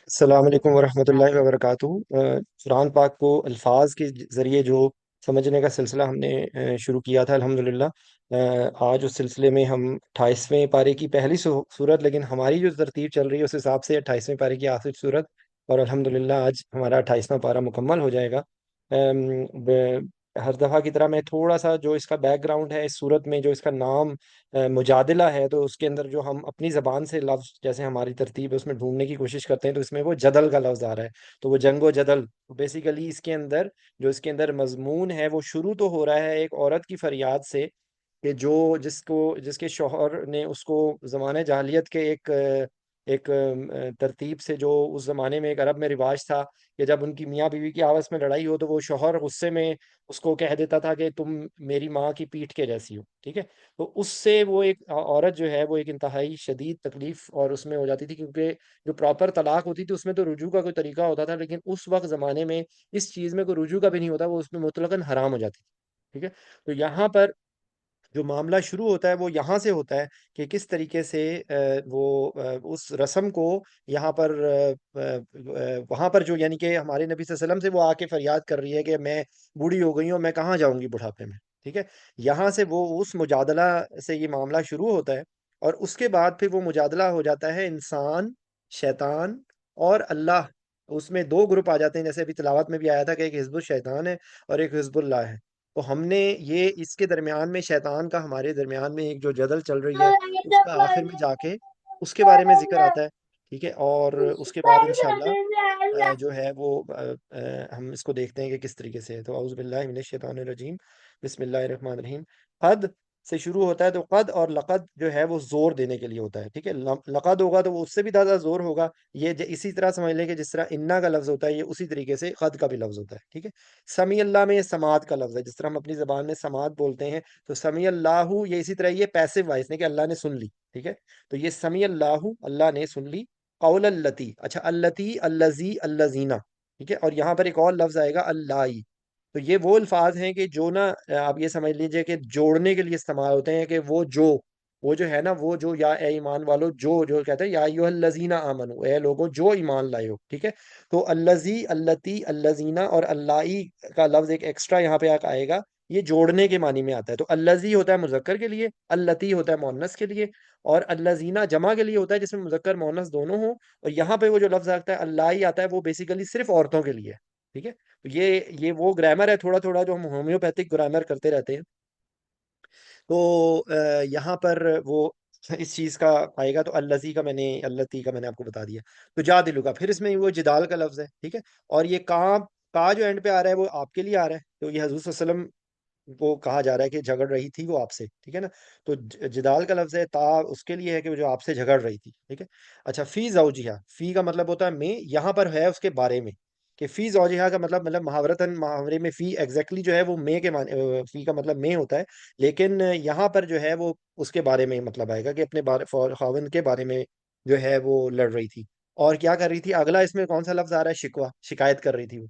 السلام علیکم ورحمۃ اللہ وبرکاتہ۔ قرآن پاک کو الفاظ کے ذریعے جو سمجھنے کا سلسلہ ہم نے شروع کیا تھا الحمدللہ۔ آج اس سلسلے میں ہم 28ویں پارے کی پہلی سورت، لیکن ہماری جو ترتیب چل رہی ہے اس حساب سے 28ویں پارے کی آخری سورت، اور الحمدللہ آج ہمارا 28واں پارہ مکمل ہو جائے گا۔ ہر دفعہ کی طرح میں تھوڑا سا جو اس کا بیک گراؤنڈ ہے اس سورت میں، جو اس کا نام مجادلہ ہے، تو اس کے اندر جو ہم اپنی زبان سے لفظ جیسے ہماری ترتیب ہے اس میں ڈھونڈنے کی کوشش کرتے ہیں، تو اس میں وہ جدل کا لفظ آ رہا ہے، تو وہ جنگ و جدل بیسیکلی اس کے اندر جو اس کے اندر مضمون ہے وہ شروع تو ہو رہا ہے ایک عورت کی فریاد سے، کہ جو جس کے شوہر نے اس کو زمانہ جاہلیت کے ایک ترتیب سے، جو اس زمانے میں ایک عرب میں رواج تھا کہ جب ان کی میاں بیوی کی آپس میں لڑائی ہو تو وہ شوہر غصے میں اس کو کہہ دیتا تھا کہ تم میری ماں کی پیٹھ کے جیسی ہو، ٹھیک ہے؟ تو اس سے وہ ایک عورت جو ہے وہ ایک انتہائی شدید تکلیف اور اس میں ہو جاتی تھی، کیونکہ جو پراپر طلاق ہوتی تھی اس میں تو رجوع کا کوئی طریقہ ہوتا تھا، لیکن اس وقت زمانے میں اس چیز میں کوئی رجوع کا بھی نہیں ہوتا، وہ اس میں مطلقاً حرام ہو جاتی تھی، ٹھیک ہے؟ تو یہاں پر جو معاملہ شروع ہوتا ہے وہ یہاں سے ہوتا ہے کہ کس طریقے سے اس رسم کو یہاں پر وہاں پر جو یعنی کہ ہمارے نبی صلی اللہ علیہ وسلم سے وہ آ کے فریاد کر رہی ہے کہ میں بوڑھی ہو گئی ہوں، میں کہاں جاؤں گی بڑھاپے میں، ٹھیک ہے؟ یہاں سے وہ اس مجادلہ سے یہ معاملہ شروع ہوتا ہے، اور اس کے بعد پھر وہ مجادلہ ہو جاتا ہے انسان، شیطان اور اللہ۔ اس میں دو گروپ آ جاتے ہیں، جیسے ابھی تلاوت میں بھی آیا تھا کہ ایک حزب الشیطان ہے اور ایک حزب اللہ ہے۔ تو ہم نے یہ اس کے درمیان میں شیطان کا ہمارے درمیان میں ایک جو جدل چل رہی ہے اس کا آخر میں جا کے اس کے بارے میں ذکر آتا ہے، ٹھیک ہے؟ اور اس کے بعد انشاءاللہ جو ہے وہ ہم اس کو دیکھتے ہیں کہ کس طریقے سے ہے۔ تو اعوذ باللہ من الشیطان الرجیم، بسم اللہ الرحمن الرحیم۔ قد سے شروع ہوتا ہے، تو قد اور لقد جو ہے وہ زور دینے کے لیے ہوتا ہے، ٹھیک ہے؟ لقد ہوگا تو وہ اس سے بھی زیادہ زور ہوگا، یہ اسی طرح سمجھ لیں کہ جس طرح انا کا لفظ ہوتا ہے یہ اسی طریقے سے قد کا بھی لفظ ہوتا ہے، ٹھیک ہے؟ سمیع اللہ میں یہ سماعت کا لفظ ہے، جس طرح ہم اپنی زبان میں سماعت بولتے ہیں، تو سمیع اللہ یہ اسی طرح یہ پیسو وائس نے کہ اللہ نے سن لی، ٹھیک ہے؟ تو یہ سمیع اللہ، اللہ نے سن لی، قول اللتی، اچھا اللتی اللذی اللذینہ، ٹھیک ہے؟ اور یہاں پر ایک اور لفظ آئے گا اللہ، تو یہ وہ الفاظ ہیں کہ جو نا آپ یہ سمجھ لیجئے کہ جوڑنے کے لیے استعمال ہوتے ہیں، کہ وہ جو ہے نا، وہ جو یا اے ایمان والو، جو کہتے ہیں یا ایھا الذین آمنو، اے لوگو جو ایمان لائے ہو، ٹھیک ہے؟ تو الذی، اللتی، اللذینہ اور اللہ کا لفظ ایک ایکسٹرا یہاں پہ آئے گا، یہ جوڑنے کے معنی میں آتا ہے۔ تو الذی ہوتا ہے مذکر کے لیے، اللتی ہوتا ہے مؤنث کے لیے، اور اللذینہ جمع کے لیے ہوتا ہے جس میں مذکر مؤنث دونوں ہوں، اور یہاں پہ وہ جو لفظ آتا ہے اللہ آتا ہے وہ بیسیکلی صرف عورتوں کے لیے ہے، ٹھیک ہے؟ تو یہ وہ گرامر ہے تھوڑا تھوڑا جو ہم ہومیوپیتھک گرامر کرتے رہتے ہیں، تو یہاں پر وہ اس چیز کا آئے گا، تو الذی کا میں نے التی کا میں نے آپ کو بتا دیا۔ تو جادلو کا پھر اس میں وہ جدال کا لفظ ہے، ٹھیک ہے؟ اور یہ کا جو اینڈ پہ آ رہا ہے وہ آپ کے لیے آ رہا ہے، تو یہ حضور صلی اللہ علیہ وسلم کو کہا جا رہا ہے کہ جھگڑ رہی تھی وہ آپ سے، ٹھیک ہے نا؟ تو جدال کا لفظ ہے، تا اس کے لیے ہے کہ وہ جو آپ سے جھگڑ رہی تھی، ٹھیک ہے؟ اچھا، فی زوجہا، فی کا مطلب ہوتا ہے میں، یہاں پر ہے اس کے بارے میں، کہ فی زوجہا کا مطلب محاورتاً محاورے میں فی ایگزیکٹلی جو ہے وہ میں کے معنی، فی کا مطلب میں ہوتا ہے، لیکن یہاں پر جو ہے وہ اس کے بارے میں مطلب آئے گا کہ اپنے خاوند کے بارے میں جو ہے وہ لڑ رہی تھی، اور کیا کر رہی تھی؟ اگلا اس میں کون سا لفظ آ رہا ہے؟ شکوہ، شکایت کر رہی تھی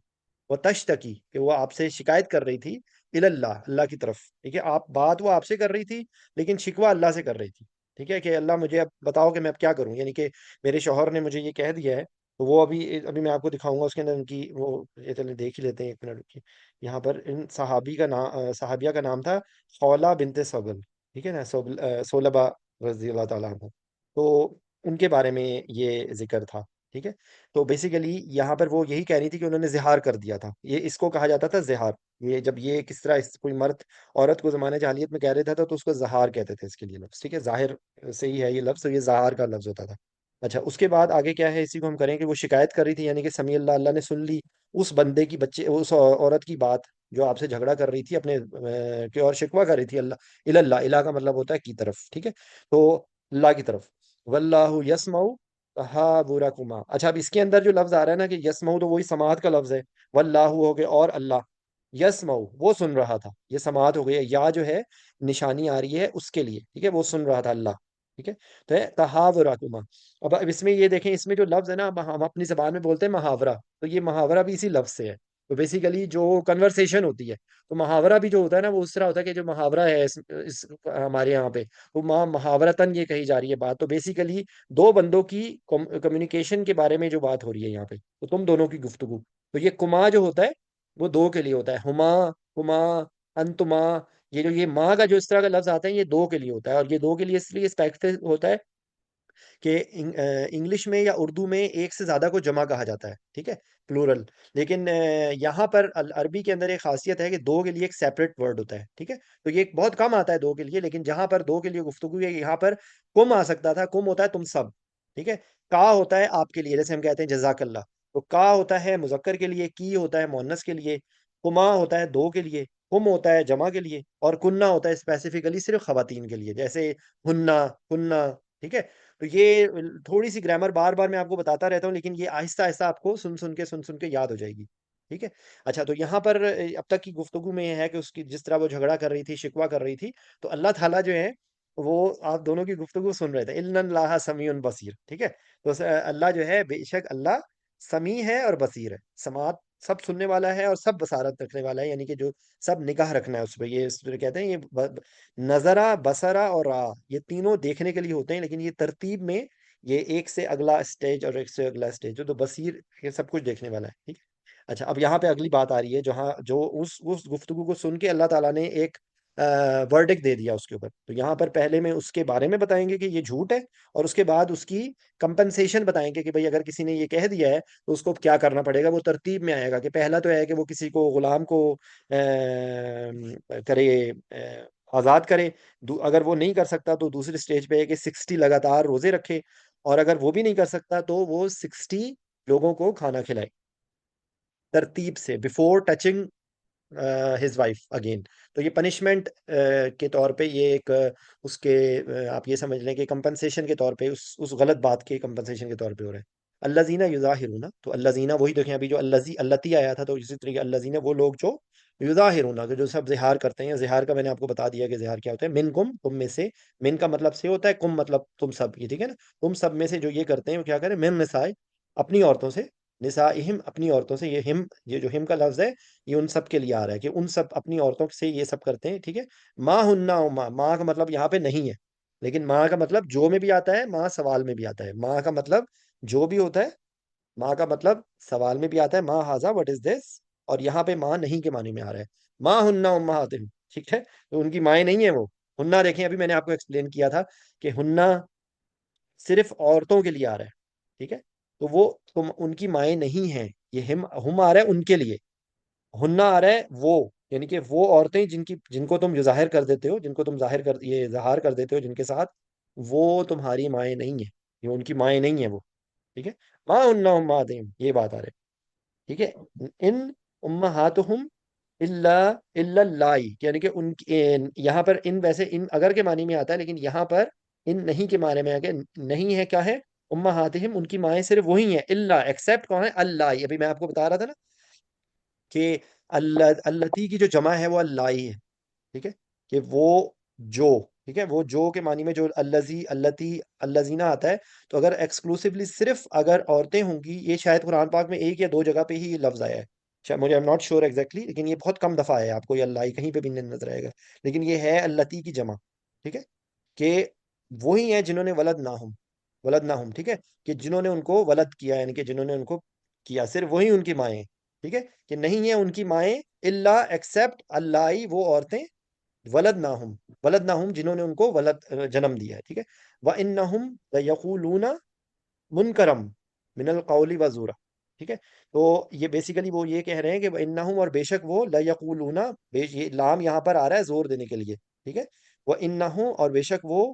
وہ تشتکی، کہ وہ آپ سے شکایت کر رہی تھی، اللہ، اللہ کی طرف، ٹھیک ہے؟ بات وہ آپ سے کر رہی تھی لیکن شکوہ اللہ سے کر رہی تھی، ٹھیک ہے؟ کہ اللہ مجھے اب بتاؤ کہ میں اب کیا کروں، یعنی کہ میرے شوہر نے مجھے یہ کہہ دیا ہے۔ تو وہ ابھی میں آپ کو دکھاؤں گا اس کے اندر ان کی وہ، یہ چلیں دیکھ ہی لیتے ہیں، ایک منٹ رکیے۔ یہاں پر ان صحابی کا نام، صحابیہ کا نام تھا خولہ بنت سبل، ٹھیک ہے نا؟ سولبہ رضی اللہ تعالیٰ عنہ، تو ان کے بارے میں یہ ذکر تھا، ٹھیک ہے؟ تو بیسیکلی یہاں پر وہ یہی کہہ رہی تھی کہ انہوں نے زہار کر دیا تھا، یہ اس کو کہا جاتا تھا زہار، یہ جب یہ کس طرح کوئی مرد عورت کو زمانے جاہلیت میں کہہ رہتا تھا تو اس کو زہار کہتے تھے، اس کے لیے لفظ، ٹھیک ہے؟ ظاہر سے ہی ہے یہ لفظ، تو یہ زہار کا لفظ ہوتا تھا۔ اچھا، اس کے بعد آگے کیا ہے، اسی کو ہم کریں کہ وہ شکایت کر رہی تھی، یعنی کہ سمیع اللہ، اللہ نے سن لی اس بندے کی، بچے، اس عورت کی بات جو آپ سے جھگڑا کر رہی تھی اپنے کہ اور شکوہ کر رہی تھی اللہ، اللہ، الہ کا مطلب ہوتا ہے کی طرف، ٹھیک ہے؟ تو اللہ کی طرف، واللہ یسمع تحاورکما۔ اچھا، اب اس کے اندر جو لفظ آ رہا ہے نا کہ یسمع، تو وہی سماعت کا لفظ ہے، واللہ ہو گئے اور اللہ، یسمع وہ سن رہا تھا، یہ سماعت ہو گئی، یا جو ہے نشانی آ رہی ہے اس کے لیے، ٹھیک ہے؟ وہ سن رہا تھا اللہ، ٹھیک ہے؟ تو ہے تحاورکما۔ اب اس میں یہ دیکھیں، اس میں جو لفظ ہے نا، ہم اپنی زبان میں بولتے ہیں محاورہ، تو یہ محاورہ بھی اسی لفظ سے ہے، تو بیسیکلی جو کنورسیشن ہوتی ہے، تو محاورہ بھی جو ہوتا ہے نا وہ اس طرح ہوتا ہے کہ جو محاورہ ہے ہمارے یہاں پہ، وہ محاورتن یہ کہی جا رہی ہے بات، تو بیسیکلی دو بندوں کی کمیونیکیشن کے بارے میں جو بات ہو رہی ہے یہاں پہ، تو تم دونوں کی گفتگو. تو یہ کما جو ہوتا ہے وہ دو کے لیے ہوتا ہے، ہما، کما، انتما. یہ جو یہ ماں کا جو اس طرح کا لفظ آتا ہے یہ دو کے لیے ہوتا ہے، اور یہ دو کے لیے اس لیے اسپیسیفک ہوتا ہے کہ انگلش میں یا اردو میں ایک سے زیادہ کو جمع کہا جاتا ہے، ٹھیک ہے، پلورل. لیکن یہاں پر عربی کے اندر ایک خاصیت ہے کہ دو کے لیے ایک سیپریٹ ورڈ ہوتا ہے، ٹھیک ہے. تو یہ بہت کم آتا ہے دو کے لیے، لیکن جہاں پر دو کے لیے گفتگو ہے یہاں پر کم آ سکتا تھا. کم ہوتا ہے تم سب، ٹھیک ہے. کا ہوتا ہے آپ کے لیے، جیسے ہم کہتے ہیں جزاک اللہ. تو کا ہوتا ہے مذکر کے لیے، کی ہوتا ہے مؤنث کے لیے، کما ہوتا ہے دو کے لیے، کم ہوتا ہے جمع کے لیے، اور کننا ہوتا ہے اسپیسیفکلی صرف خواتین کے لیے، جیسے ہننا، کننا، ٹھیک ہے. تو یہ تھوڑی سی گرامر بار بار میں آپ کو بتاتا رہتا ہوں، لیکن یہ آہستہ آہستہ آپ کو سن سن کے یاد ہو جائے گی، ٹھیک ہے. اچھا، تو یہاں پر اب تک کی گفتگو میں یہ ہے کہ اس کی جس طرح وہ جھگڑا کر رہی تھی، شکوہ کر رہی تھی، تو اللہ تعالیٰ جو ہے وہ آپ دونوں کی گفتگو سن رہے تھے. ان اللہ سمیع بصیر، ٹھیک ہے. تو اللہ جو ہے، بے شک اللہ سمیع ہے اور بصیر ہے، سماعت، سب سننے والا ہے اور سب بصارت رکھنے والا ہے، یعنی کہ جو سب نگاہ رکھنا ہے اس پہ. یہ اس پہ کہتے ہیں یہ نظرہ، بصرہ اور را، یہ تینوں دیکھنے کے لیے ہوتے ہیں، لیکن یہ ترتیب میں یہ ایک سے اگلا اسٹیج اور ایک سے اگلا اسٹیج، تو بصیر یہ سب کچھ دیکھنے والا ہے، ٹھیک ہے. اچھا، اب یہاں پہ اگلی بات آ رہی ہے، جہاں جو اس گفتگو کو سن کے اللہ تعالیٰ نے ایک ورڈک دے دیا اس کے اوپر. تو یہاں پر پہلے میں اس کے بارے میں بتائیں گے کہ یہ جھوٹ ہے، اور اس کے بعد اس کی کمپنسیشن بتائیں گے کہ بھئی اگر کسی نے یہ کہہ دیا ہے تو اس کو کیا کرنا پڑے گا. وہ ترتیب میں آئے گا کہ پہلا تو ہے کہ وہ کسی کو غلام کو کرے، آزاد کرے. اگر وہ نہیں کر سکتا تو دوسرے سٹیج پہ ہے کہ 60 لگاتار روزے رکھے، اور اگر وہ بھی نہیں کر سکتا تو وہ 60 لوگوں کو کھانا کھلائے ترتیب سے، before touching his wife again. تو یہ پنشمنٹ کے طور پہ، یہ ایک اس کے آپ یہ سمجھ لیں کہ کمپنسیشن کے طور پہ، اس غلط بات کے کمپنسیشن کے طور پہ ہو رہا ہے. اللہ زینہ یظاہرون، تو اللہ زینہ وہی دیکھیں ابھی جو التی آیا تھا، تو اسی طریقے اللہ زینہ وہ لوگ جو یظاہرون، جو سب زہار کرتے ہیں. زہار کا میں نے آپ کو بتا دیا کہ زہار کیا ہوتا ہے. من کم، تم میں سے. من کا مطلب سے ہوتا ہے، کم مطلب تم سب، یہ ٹھیک ہے نا. تم سب میں سے جو یہ کرتے ہیں وہ کیا کریں، من نسائے، اپنی عورتوں سے، نسائہم، اپنی عورتوں سے. یہ جو ہم کا لفظ ہے یہ ان سب کے لیے آ رہا ہے کہ ان سب اپنی عورتوں سے یہ سب کرتے ہیں، ٹھیک ہے. ماں ہننا، ماں کا مطلب یہاں پہ نہیں ہے، لیکن ماں کا مطلب جو میں بھی آتا ہے، ماں سوال میں بھی آتا ہے. ماں کا مطلب جو بھی ہوتا ہے، ماں کا مطلب سوال میں بھی آتا ہے، ماں ہاذا وٹ از دس. اور یہاں پہ ماں نہیں کے معنی میں آ رہا ہے. ماں ہننا امہاتہم، ٹھیک ہے. تو ان کی مائیں نہیں ہیں وہ. ہننا دیکھیں ابھی میں نے آپ کو ایکسپلین کیا تھا کہ ہننا صرف عورتوں کے لیے آ رہا ہے، ٹھیک ہے. تو وہ ان کی مائیں نہیں ہیں. یہ ہم آ رہا ہے ان کے لیے، ہننا آ رہا ہے وہ، یعنی کہ وہ عورتیں جن کو تم ظاہر کر دیتے ہو، جن کو تم یہ ظاہر کر دیتے ہو جن کے ساتھ، وہ تمہاری مائیں نہیں ہیں. یہ ان کی مائیں نہیں ہیں وہ، ٹھیک ہے. ماں ہننا امہاتہم، یہ بات آ رہی ہے، ٹھیک ہے. ان امہاتہم الا الا اللائی، یعنی کہ یہاں پر ان، ویسے ان اگر کے معنی میں آتا ہے، لیکن یہاں پر ان نہیں کے معنی میں آ کے نہیں ہے. کیا ہے؟ امہاتہم، ان کی مائیں صرف وہی ہیں. اللہ ایکسیپٹ کون ہے؟ اللہ. ابھی میں آپ کو بتا رہا تھا نا کہ التی کی جو جمع ہے وہ اللہ ہی ہے، ٹھیک ہے. کہ وہ جو، ٹھیک ہے، وہ جو کے معنی میں جو الزی، التی، الزینہ آتا ہے. تو اگر ایکسکلوسیولی صرف اگر عورتیں ہوں گی، یہ شاید قرآن پاک میں ایک یا دو جگہ پہ ہی یہ لفظ آیا ہے شاید، مجھے ایم ناٹ شیور ایگزیکٹلی، لیکن یہ بہت کم دفعہ ہے. آپ کو یہ اللہ ہی کہیں پہ بھی نہیں نظر آئے گا، لیکن یہ ہے التی کی جمع، ٹھیک ہے. کہ وہی ہیں جنہوں نے ولد نہ ہم، ٹھیک ہے. کہ جنہوں نے ان کو ولد کیا، یعنی کہ جنہوں نے ان کو کیا، صرف وہی ان کی مائیں، ٹھیک ہے. کہ نہیں ہے ان کی مائیں اللہ ایکسپٹ اللہ، وہ عورتیں ولد نہ ہم، جنہوں نے ان کو جنم دیا ہے، ٹھیک ہے. وَإِنَّهُمْ لَيَقُولُونَ منکرم من القول وزورا، ٹھیک ہے. تو یہ بیسیکلی وہ یہ کہہ رہے ہیں کہ انہم، اور بے شک وہ، لیقولون، یہ لام یہاں پر آ رہا ہے زور دینے کے لیے، ٹھیک ہے. وہ انہم، اور بے شک وہ،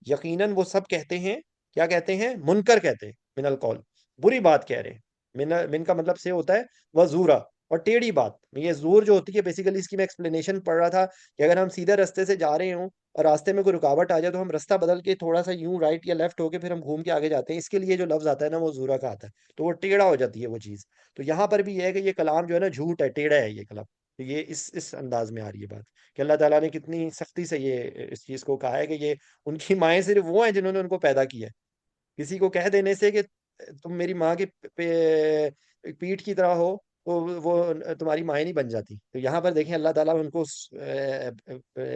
یقیناً وہ سب کہتے ہیں. کیا کہتے ہیں؟ منکر کہتے ہیں، من القول، بری بات کہہ رہے ہیں. من کا مطلب سے ہوتا ہے وزورا، اور ٹیڑھی بات. یہ زور جو ہوتی ہے بیسیکلی، اس کی میں ایکسپلینیشن پڑھ رہا تھا کہ اگر ہم سیدھے رستے سے جا رہے ہوں اور راستے میں کوئی رکاوٹ آ جائے تو ہم رستہ بدل کے تھوڑا سا یوں رائٹ یا لیفٹ ہو کے پھر ہم گھوم کے آگے جاتے ہیں. اس کے لیے جو لفظ آتا ہے نا وہ زورا کا آتا ہے، تو وہ ٹیڑھا ہو جاتی ہے وہ چیز. تو یہاں پر بھی یہ ہے کہ یہ کلام جو ہے نا جھوٹ ہے، ٹیڑھا ہے یہ کلام. تو یہ اس انداز میں آ رہی ہے بات کہ اللہ تعالیٰ نے کتنی سختی سے یہ اس چیز کو کہا ہے کہ یہ ان کی مائیں صرف وہ ہیں جنہوں نے ان کو پیدا کیا ہے. کسی کو کہہ دینے سے کہ تم میری ماں کی پیٹھ کی طرح ہو، وہ تمہاری مائیں نہیں بن جاتی. تو یہاں پر دیکھیں اللہ تعالیٰ ان کو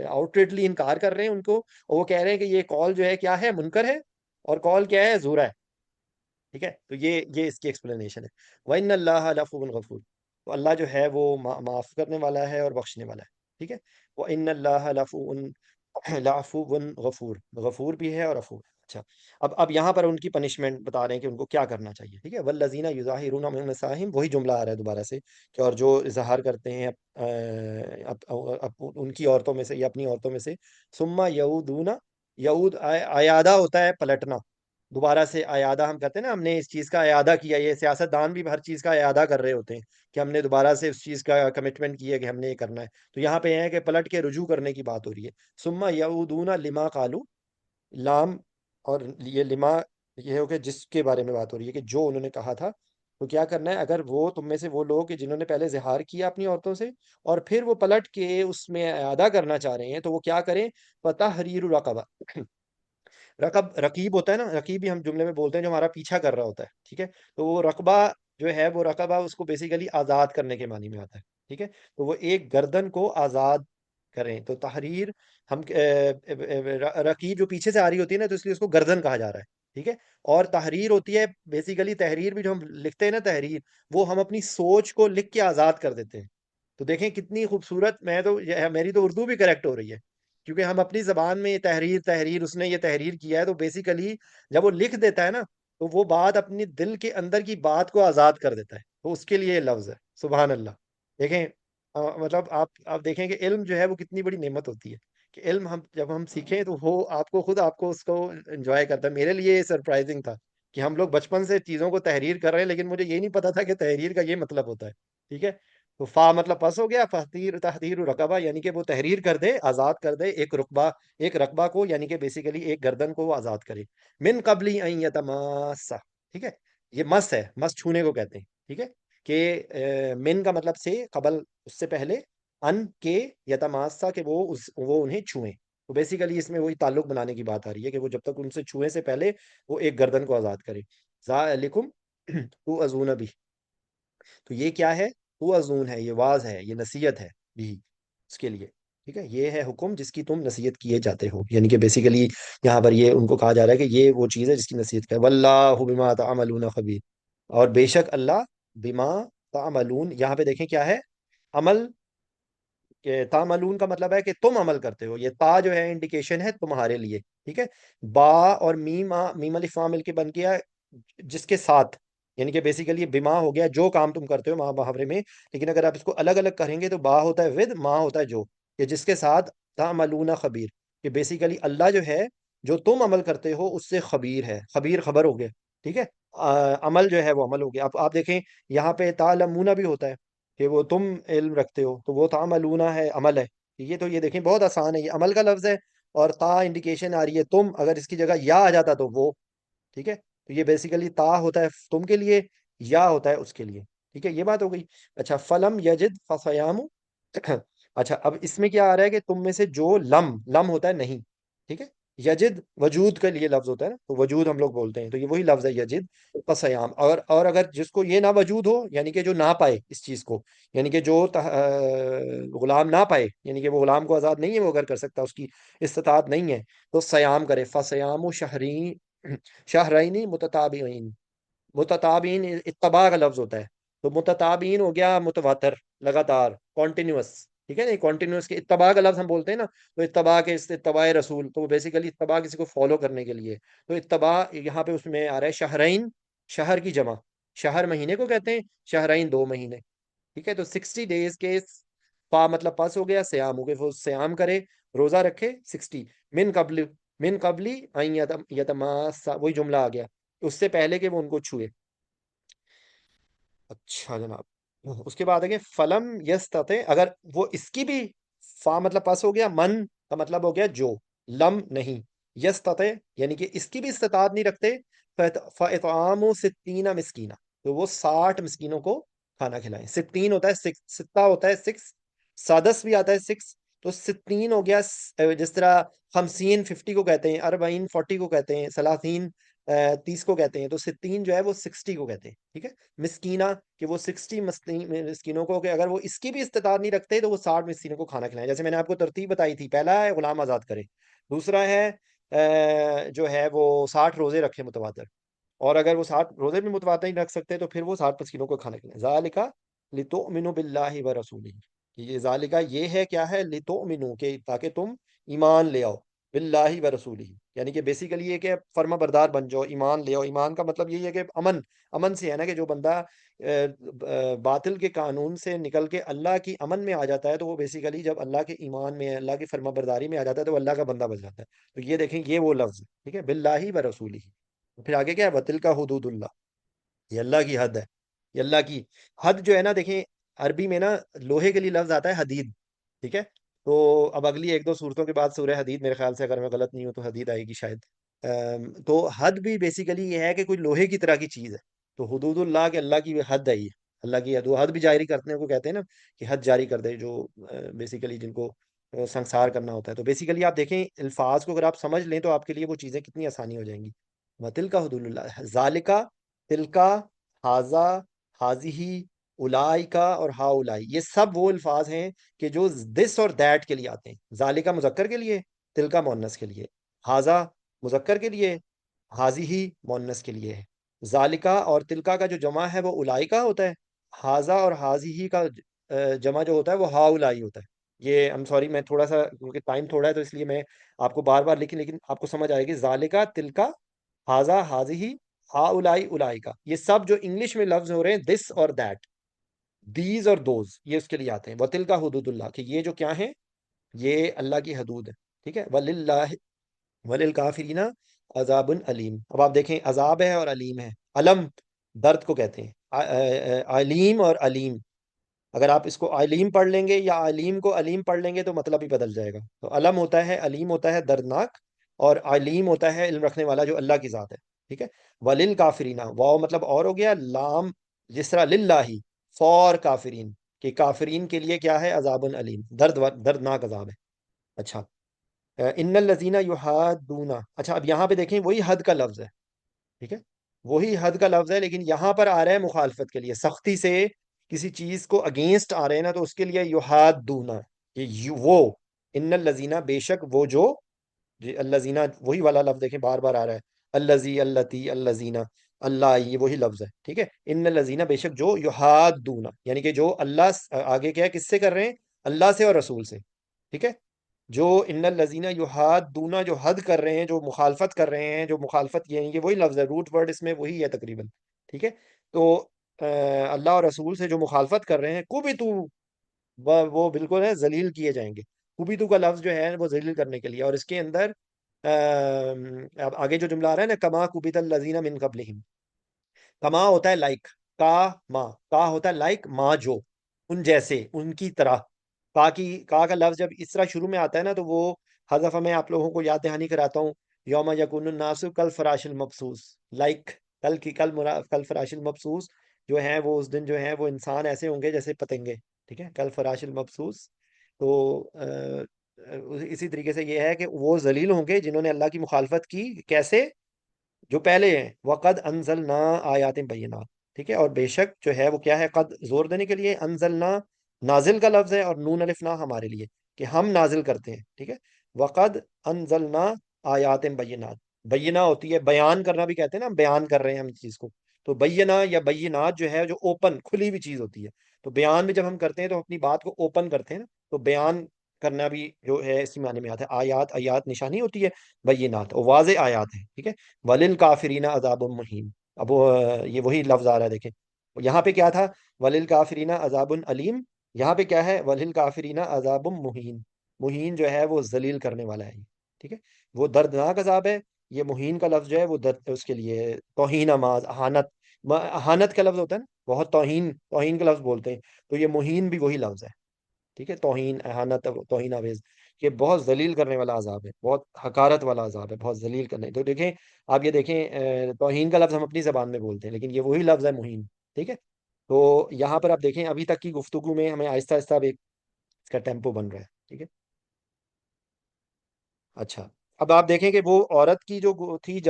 آؤٹریٹلی انکار کر رہے ہیں ان کو، اور وہ کہہ رہے ہیں کہ یہ کال جو ہے کیا ہے، منکر ہے، اور کال کیا ہے، زورا ہے. ٹھیک ہے، تو یہ اس کی ایکسپلینیشن ہے. وَإِنَّ اللَّهَ لَعَفُوٌّ غَفُورٌ، تو اللہ جو ہے وہ معاف کرنے والا ہے اور بخشنے والا ہے. ٹھیک ہے. وَإِنَّ اللَّهَ لَعَفُوٌّ غفور، غفور بھی ہے اور غفور. اچھا، اب یہاں پر ان کی پنشمنٹ بتا رہے ہیں کہ ان کو کیا کرنا چاہیے. ٹھیک ہے. وَالَّذِينَ يُظَاهِرُونَ مِن نِسَائِهِمْ، وہی جملہ آ رہا ہے دوبارہ سے، کہ اور جو اظہار کرتے ہیں ان کی عورتوں میں سے یا اپنی عورتوں میں سے، ثم یعودون، یعود عیادہ ہوتا ہے پلٹنا. دوبارہ سے اعادہ ہم کہتے ہیں نا، ہم نے اس چیز کا اعادہ کیا. یہ سیاست دان بھی ہر چیز کا اعادہ کر رہے ہوتے ہیں کہ ہم نے دوبارہ سے اس چیز کا کمٹمنٹ کی ہے کہ ہم نے یہ کرنا ہے. تو یہاں پہ یہ ہے کہ پلٹ کے رجوع کرنے کی بات ہو رہی ہے. ثم یعودون لما قالوا، لام اور یہ لما، یہ ہو کہ جس کے بارے میں بات ہو رہی ہے کہ جو انہوں نے کہا تھا. تو کیا کرنا ہے، اگر وہ تم میں سے وہ لوگ کہ جنہوں نے پہلے زہار کیا اپنی عورتوں سے اور پھر وہ پلٹ کے اس میں اعادہ کرنا چاہ رہے ہیں، تو وہ کیا کریں، فتحریر رقبہ. رقیب ہوتا ہے نا، رقیب بھی ہم جملے میں بولتے ہیں جو ہمارا پیچھا کر رہا ہوتا ہے. ٹھیک ہے. تو وہ رقبہ جو ہے، وہ رقبہ اس کو بیسیکلی آزاد کرنے کے معنی میں آتا ہے. ٹھیک ہے. تو وہ ایک گردن کو آزاد کریں. تو تحریر، ہم رقیب جو پیچھے سے آ رہی ہوتی ہے نا، تو اس لیے اس کو گردن کہا جا رہا ہے. ٹھیک ہے. اور تحریر ہوتی ہے بیسیکلی، تحریر بھی جو ہم لکھتے ہیں نا، تحریر، وہ ہم اپنی سوچ کو لکھ کے آزاد کر دیتے ہیں. تو دیکھیں کتنی خوبصورت، میری تو اردو بھی کریکٹ ہو رہی ہے، کیونکہ ہم اپنی زبان میں یہ تحریر تحریر، اس نے یہ تحریر کیا ہے. تو بیسیکلی جب وہ لکھ دیتا ہے نا، تو وہ بات اپنی دل کے اندر کی بات کو آزاد کر دیتا ہے. تو اس کے لیے یہ لفظ ہے. سبحان اللہ. دیکھیں مطلب آپ دیکھیں کہ علم جو ہے وہ کتنی بڑی نعمت ہوتی ہے، کہ علم جب ہم سیکھیں تو وہ آپ کو اس کو انجوائے کرتا ہے. میرے لیے یہ سرپرائزنگ تھا کہ ہم لوگ بچپن سے چیزوں کو تحریر کر رہے ہیں، لیکن مجھے یہ نہیں پتا تھا کہ تحریر کا یہ مطلب ہوتا ہے. ٹھیک ہے. تو فا مطلب پس ہو گیا، تحریر رقبہ، یعنی کہ وہ تحریر کر دے، آزاد کر دے ایک رقبہ کو، یعنی کہ بیسیکلی ایک گردن کو وہ آزاد کرے. من قبل ان یتماسا. ٹھیک ہے. یہ مس ہے، مس چھونے کو کہتے ہیں. ٹھیک ہے. کہ من کا مطلب سے قبل، اس سے پہلے، ان کے، یتماسا کہ وہ انہیں چھوئیں. تو بیسیکلی اس میں وہی تعلق بنانے کی بات آ رہی ہے کہ وہ جب تک ان سے چھوئیں سے پہلے وہ ایک گردن کو آزاد کرے. ذالکم توعظون بھی. تو یہ کیا ہے، تو ازون ہے، یہ واز ہے، یہ نصیحت ہے بھی اس کے لیے. ٹھیک ہے. یہ ہے حکم جس کی تم نصیحت کیے جاتے ہو، یعنی کہ بیسیکلی یہاں پر یہ ان کو کہا جا رہا ہے کہ یہ وہ چیز ہے جس کی نصیحت کا. واللہ بما تعملون خبیر، اور بے شک اللہ، بما تعملون، یہاں پہ دیکھیں کیا ہے، عمل، کہ تعملون کا مطلب ہے کہ تم عمل کرتے ہو. یہ تا جو ہے انڈیکیشن ہے تمہارے لیے. ٹھیک ہے. با اور میم الف مل کے بن گیا جس کے ساتھ، یعنی کہ بیسیکلی بما ہو گیا جو کام تم کرتے ہو محاورے میں. لیکن اگر آپ اس کو الگ الگ کریں گے تو با ہوتا ہے ود، ما ہوتا ہے جو، کہ جس کے ساتھ تعملون خبیر، کہ بیسیکلی اللہ جو ہے جو تم عمل کرتے ہو اس سے خبیر ہے. خبیر خبر ہو گیا. ٹھیک ہے. عمل جو ہے وہ عمل ہو گیا. اب آپ دیکھیں یہاں پہ تعلمون بھی ہوتا ہے کہ وہ تم علم رکھتے ہو، تو وہ تعملون ہے، عمل ہے. یہ دیکھیں بہت آسان ہے، یہ عمل کا لفظ ہے، اور تا انڈیکیشن آ رہی ہے تم، اگر اس کی جگہ یا آ جاتا تو وہ. ٹھیک ہے. تو یہ بیسیکلی تا ہوتا ہے تم کے لیے، یا ہوتا ہے اس کے لیے. ٹھیک ہے. یہ بات ہو گئی. اچھا، فلم یجد فصیام. اچھا، اب اس میں کیا آ رہا ہے کہ تم میں سے جو لم ہوتا ہے نہیں. ٹھیک ہے. یجد وجود کے لیے لفظ ہوتا ہے نا، تو وجود ہم لوگ بولتے ہیں، تو یہ وہی لفظ ہے یجد فصیام. اور اگر جس کو یہ نہ وجود ہو، یعنی کہ جو نہ پائے اس چیز کو، یعنی کہ جو غلام نہ پائے، یعنی کہ وہ غلام کو آزاد نہیں ہے، وہ اگر کر سکتا، اس کی استطاعت نہیں ہے، تو سیام کرے. فسیام و شہرینی متتابعین. متتابعین اتباع کا لفظ ہوتا ہے، تو متتابعین ہو گیا متواتر، لگاتار، کانٹینیوس. ٹھیک ہے نا. کانٹینیوس کے اتباع کا لفظ ہم بولتے ہیں نا، تو اتباع کے اتباع رسول، تو وہ بیسیکلی اتباع کسی کو فالو کرنے کے لیے. تو اتباع یہاں پہ اس میں آ رہا ہے شہرین، شہر کی جمع، شہر مہینے کو کہتے ہیں، شہرین 2 مہینے. ٹھیک ہے. تو 60 days کے پا مطلب پاس ہو گیا، سیام ہو گئے، وہ سیام کرے، روزہ رکھے 60. من قبل، من قبلی یتماسا، وہی جملہ آ گیا، اس سے پہلے کہ وہ ان کو چھوئے. اچھا جناب، اس کے بعد ہے کہ فلم یستطع، اگر وہ اس کی بھی، فا مطلب پاس ہو گیا، من کا مطلب ہو گیا جو، لم نہیں، یستطع یعنی کہ اس کی بھی استطاعت نہیں رکھتے، فاطعام 60 مسکینہ، تو وہ 60 مسکینوں کو کھانا کھلائیں. 16 ہوتا ہے 6، ستہ ہوتا ہے 6، سادس بھی آتا ہے 6. تو 16 ہو گیا. جس طرح 50 50 کو کہتے ہیں، 40 40 کو کہتے ہیں، 30 30 کو کہتے ہیں، تو ستین جو ہے وہ 60 کو کہتے ہیں، ٹھیک ہے۔ مسکینہ کہ وہ 60 مسکینوں کو، کہ اگر وہ اس کی بھی استطاعت نہیں رکھتے تو وہ 60 مسکینوں کو کھانا کھلائیں۔ جیسے میں نے آپ کو ترتیب بتائی تھی، پہلا ہے غلام آزاد کرے، دوسرا ہے جو ہے وہ 60 روزے رکھے متواتر، اور اگر وہ 60 روزے بھی متواتر نہیں رکھ سکتے تو پھر وہ 60 مسکینوں کو کھانا کھلائیں۔ ذالکا لتؤمنوا باللہ ورسولہ، کہ یہ ذالکا یہ ہے کیا ہے، لتؤمنوا کہ تاکہ تم ایمان لے آؤ، باللہ ورسولہ، یعنی کہ بیسیکلی یہ کہ فرما بردار بن جاؤ، ایمان لے آؤ۔ ایمان کا مطلب یہی ہے کہ امن، امن سے ہے نا، کہ جو بندہ باطل کے قانون سے نکل کے اللہ کی امن میں آ جاتا ہے، تو وہ بیسیکلی جب اللہ کے ایمان میں، اللہ کی فرما برداری میں آ جاتا ہے تو وہ اللہ کا بندہ بن جاتا ہے۔ تو یہ دیکھیں، یہ وہ لفظ ہے، ٹھیک ہے، باللہ ورسولہ۔ پھر آگے کیا ہے، وتلک حدود اللہ، یہ اللہ کی حد ہے، یہ اللہ کی حد جو ہے نا، دیکھیں عربی میں نا لوہے کے لیے لفظ آتا ہے حدید، ٹھیک ہے۔ تو اب اگلی ایک دو صورتوں کے بعد سورہ حدید، میرے خیال سے اگر میں غلط نہیں ہوں تو حدید آئے گی شاید۔ تو حد بھی بیسیکلی یہ ہے کہ کوئی لوہے کی طرح کی چیز ہے، تو حدود اللہ کے اللہ کی حد ہے، یہ اللہ کی حد، وہ حد بھی جاری کرنے کو کہتے ہیں نا، کہ حد جاری کر دے، جو بیسیکلی جن کو سنسار کرنا ہوتا ہے۔ تو بیسیکلی آپ دیکھیں الفاظ کو اگر آپ سمجھ لیں تو آپ کے لیے وہ چیزیں کتنی آسانی ہو جائیں گی۔ وَتِلْکَ حدود اللہ، ذالکا، تلکا، حاذا، حاذی، اولائکا اور ہا اولائی، یہ سب وہ الفاظ ہیں کہ جو دس اور دیٹ کے لیے آتے ہیں۔ ذالکا مذکر کے لیے، تلکا مؤنث کے لیے، حاذا مذکر کے لیے، حاذی مؤنث کے لیے ہے۔ ذالکا اور تلکا کا جو جمع ہے وہ اولائکا ہوتا ہے، حاذا اور حاذی کا جمع جو ہوتا ہے وہ ہا اولائی ہوتا ہے۔ یہ ایم سوری، میں تھوڑا سا کیونکہ ٹائم تھوڑا ہے تو اس لیے میں آپ کو بار بار لیکن آپ کو سمجھ آئے گی۔ ذالکا، تلکا، حاذا، حاذی، ہا اولائی، اولائکا، یہ سب جو انگلش میں لفظ ہو رہے ہیں، دس اور دیٹ، دیز اور دوز، یہ اس کے لیے آتے ہیں۔ وَتِلْکَ حدود اللہ، کہ یہ جو کیا ہیں، یہ اللہ کی حدود ہے، ٹھیک ہے۔ وَلِلَّهِ وَلِلْكَافِرِينَ عذاب علیم، اب آپ دیکھیں عذاب ہے اور علیم ہے، علم درد کو کہتے ہیں، علیم اور علیم، اگر آپ اس کو علیم پڑھ لیں گے یا علیم کو علیم پڑھ لیں گے تو مطلب ہی بدل جائے گا۔ تو علم ہوتا ہے، علیم ہوتا ہے دردناک، اور علیم ہوتا ہے علم رکھنے والا، جو اللہ کی ذات ہے، ٹھیک ہے۔ ولل کافرینہ، واو مطلب اور ہو گیا، لام جس طرح للہ، فور کافرین، کہ کافرین کے لیے کیا ہے، عذاب علیم، دردناک عذاب ہے۔ اچھا، ان الذین یحادون، اچھا اب یہاں پہ دیکھیں وہی حد کا لفظ ہے، ٹھیک ہے، وہی حد کا لفظ ہے، لیکن یہاں پر آ رہا ہے مخالفت کے لیے، سختی سے کسی چیز کو اگینسٹ آ رہے ہیں نا، تو اس کے لیے یحادون، یہ وہ، ان الذین بے شک وہ جو، جی الذین وہی والا لفظ دیکھیں بار بار آ رہا ہے، الذی، اللتی، الذین، اللہ، یہ وہی لفظ ہے، ٹھیک ہے۔ ان الذین بے شک جو، یحادون یعنی کہ جو اللہ آگے کیا ہے، کس سے کر رہے ہیں، اللہ سے اور رسول سے، ٹھیک ہے۔ جو ان الذین یحادون، جو حد کر رہے ہیں، جو مخالفت کر رہے ہیں، جو مخالفت یہ وہی لفظ ہے، روٹ ورڈ اس میں وہی ہے تقریباً، ٹھیک ہے۔ تو اللہ اور رسول سے جو مخالفت کر رہے ہیں، کبتو، وہ بالکل ہے ذلیل کیے جائیں گے۔ کبیتو کا لفظ جو ہے وہ ذلیل کرنے کے لیے، اور اس کے اندر اب آگے جو جملہ آ رہا ہے نا، کما کبیت الذین من قبلہم، کما ہوتا ہے لائک، کا ما، کا ہوتا ہے لائک، ما جو، ان جیسے، ان کی طرح۔ کا لفظ جب اس طرح شروع میں آتا ہے نا تو وہ حذف، میں آپ لوگوں کو یاد دہانی کراتا ہوں، یوم یکون الناس کل فراش المبثوث، لائک کل کی کل فراش المبثوث جو ہیں وہ اس دن جو ہیں وہ انسان ایسے ہوں گے جیسے پتنگے، ٹھیک ہے، کل فراش المبثوث۔ تو اسی طریقے سے یہ ہے کہ وہ ذلیل ہوں گے جنہوں نے اللہ کی مخالفت کی، کیسے، جو پہلے ہیں، وقد انزلنا آیات بینات، ٹھیک ہے، اور بے شک جو ہے وہ کیا ہے، قد زور دینے کے لیے، انزلنا نازل کا لفظ ہے، اور نون الف نا ہمارے لیے کہ ہم نازل کرتے ہیں، ٹھیک ہے۔ وقد انزلنا آیات بینات، بینہ ہوتی ہے بیان کرنا بھی کہتے ہیں نا، ہم بیان کر رہے ہیں ہم چیز کو، تو بینہ یا بینات جو ہے جو اوپن کھلی ہوئی چیز ہوتی ہے، تو بیان بھی جب ہم کرتے ہیں تو اپنی بات کو اوپن کرتے ہیں نا، تو بیان کرنا بھی جو ہے اسی معنی میں آتا ہے۔ آیات، آیات نشانی ہوتی ہے، بینات اور واضح آیات ہیں، ٹھیک ہے۔ وللکافرین عذاب مہین، اب یہ وہی لفظ آ رہا ہے دیکھیں، یہاں پہ کیا تھا، وللکافرین عذاب علیم، یہاں پہ کیا ہے، وللکافرین عذاب مہین، مہین جو ہے وہ ذلیل کرنے والا ہے، ٹھیک ہے، وہ دردناک عذاب ہے۔ یہ مہین کا لفظ جو ہے وہ درد اس کے لیے توہین آماز، اہانت، اہانت کا لفظ ہوتا ہے نا، بہت توہین، توہین کا لفظ بولتے ہیں، تو یہ مہین بھی وہی لفظ ہے، ٹھیک ہے، توہین، اہانت، توہین آمیز، یہ بہت ذلیل کرنے والا عذاب ہے، بہت حقارت والا عذاب ہے، بہت ذلیل کرنے، تو دیکھیں آپ یہ دیکھیں، توہین کا لفظ ہم اپنی زبان میں بولتے ہیں لیکن یہ وہی لفظ ہے مہین، ٹھیک ہے۔ تو یہاں پر آپ دیکھیں ابھی تک کی گفتگو میں ہمیں آہستہ آہستہ اب ایک اس کا ٹیمپو بن رہا ہے، ٹھیک ہے۔ اچھا، اب آپ دیکھیں کہ وہ عورت کی جو تھی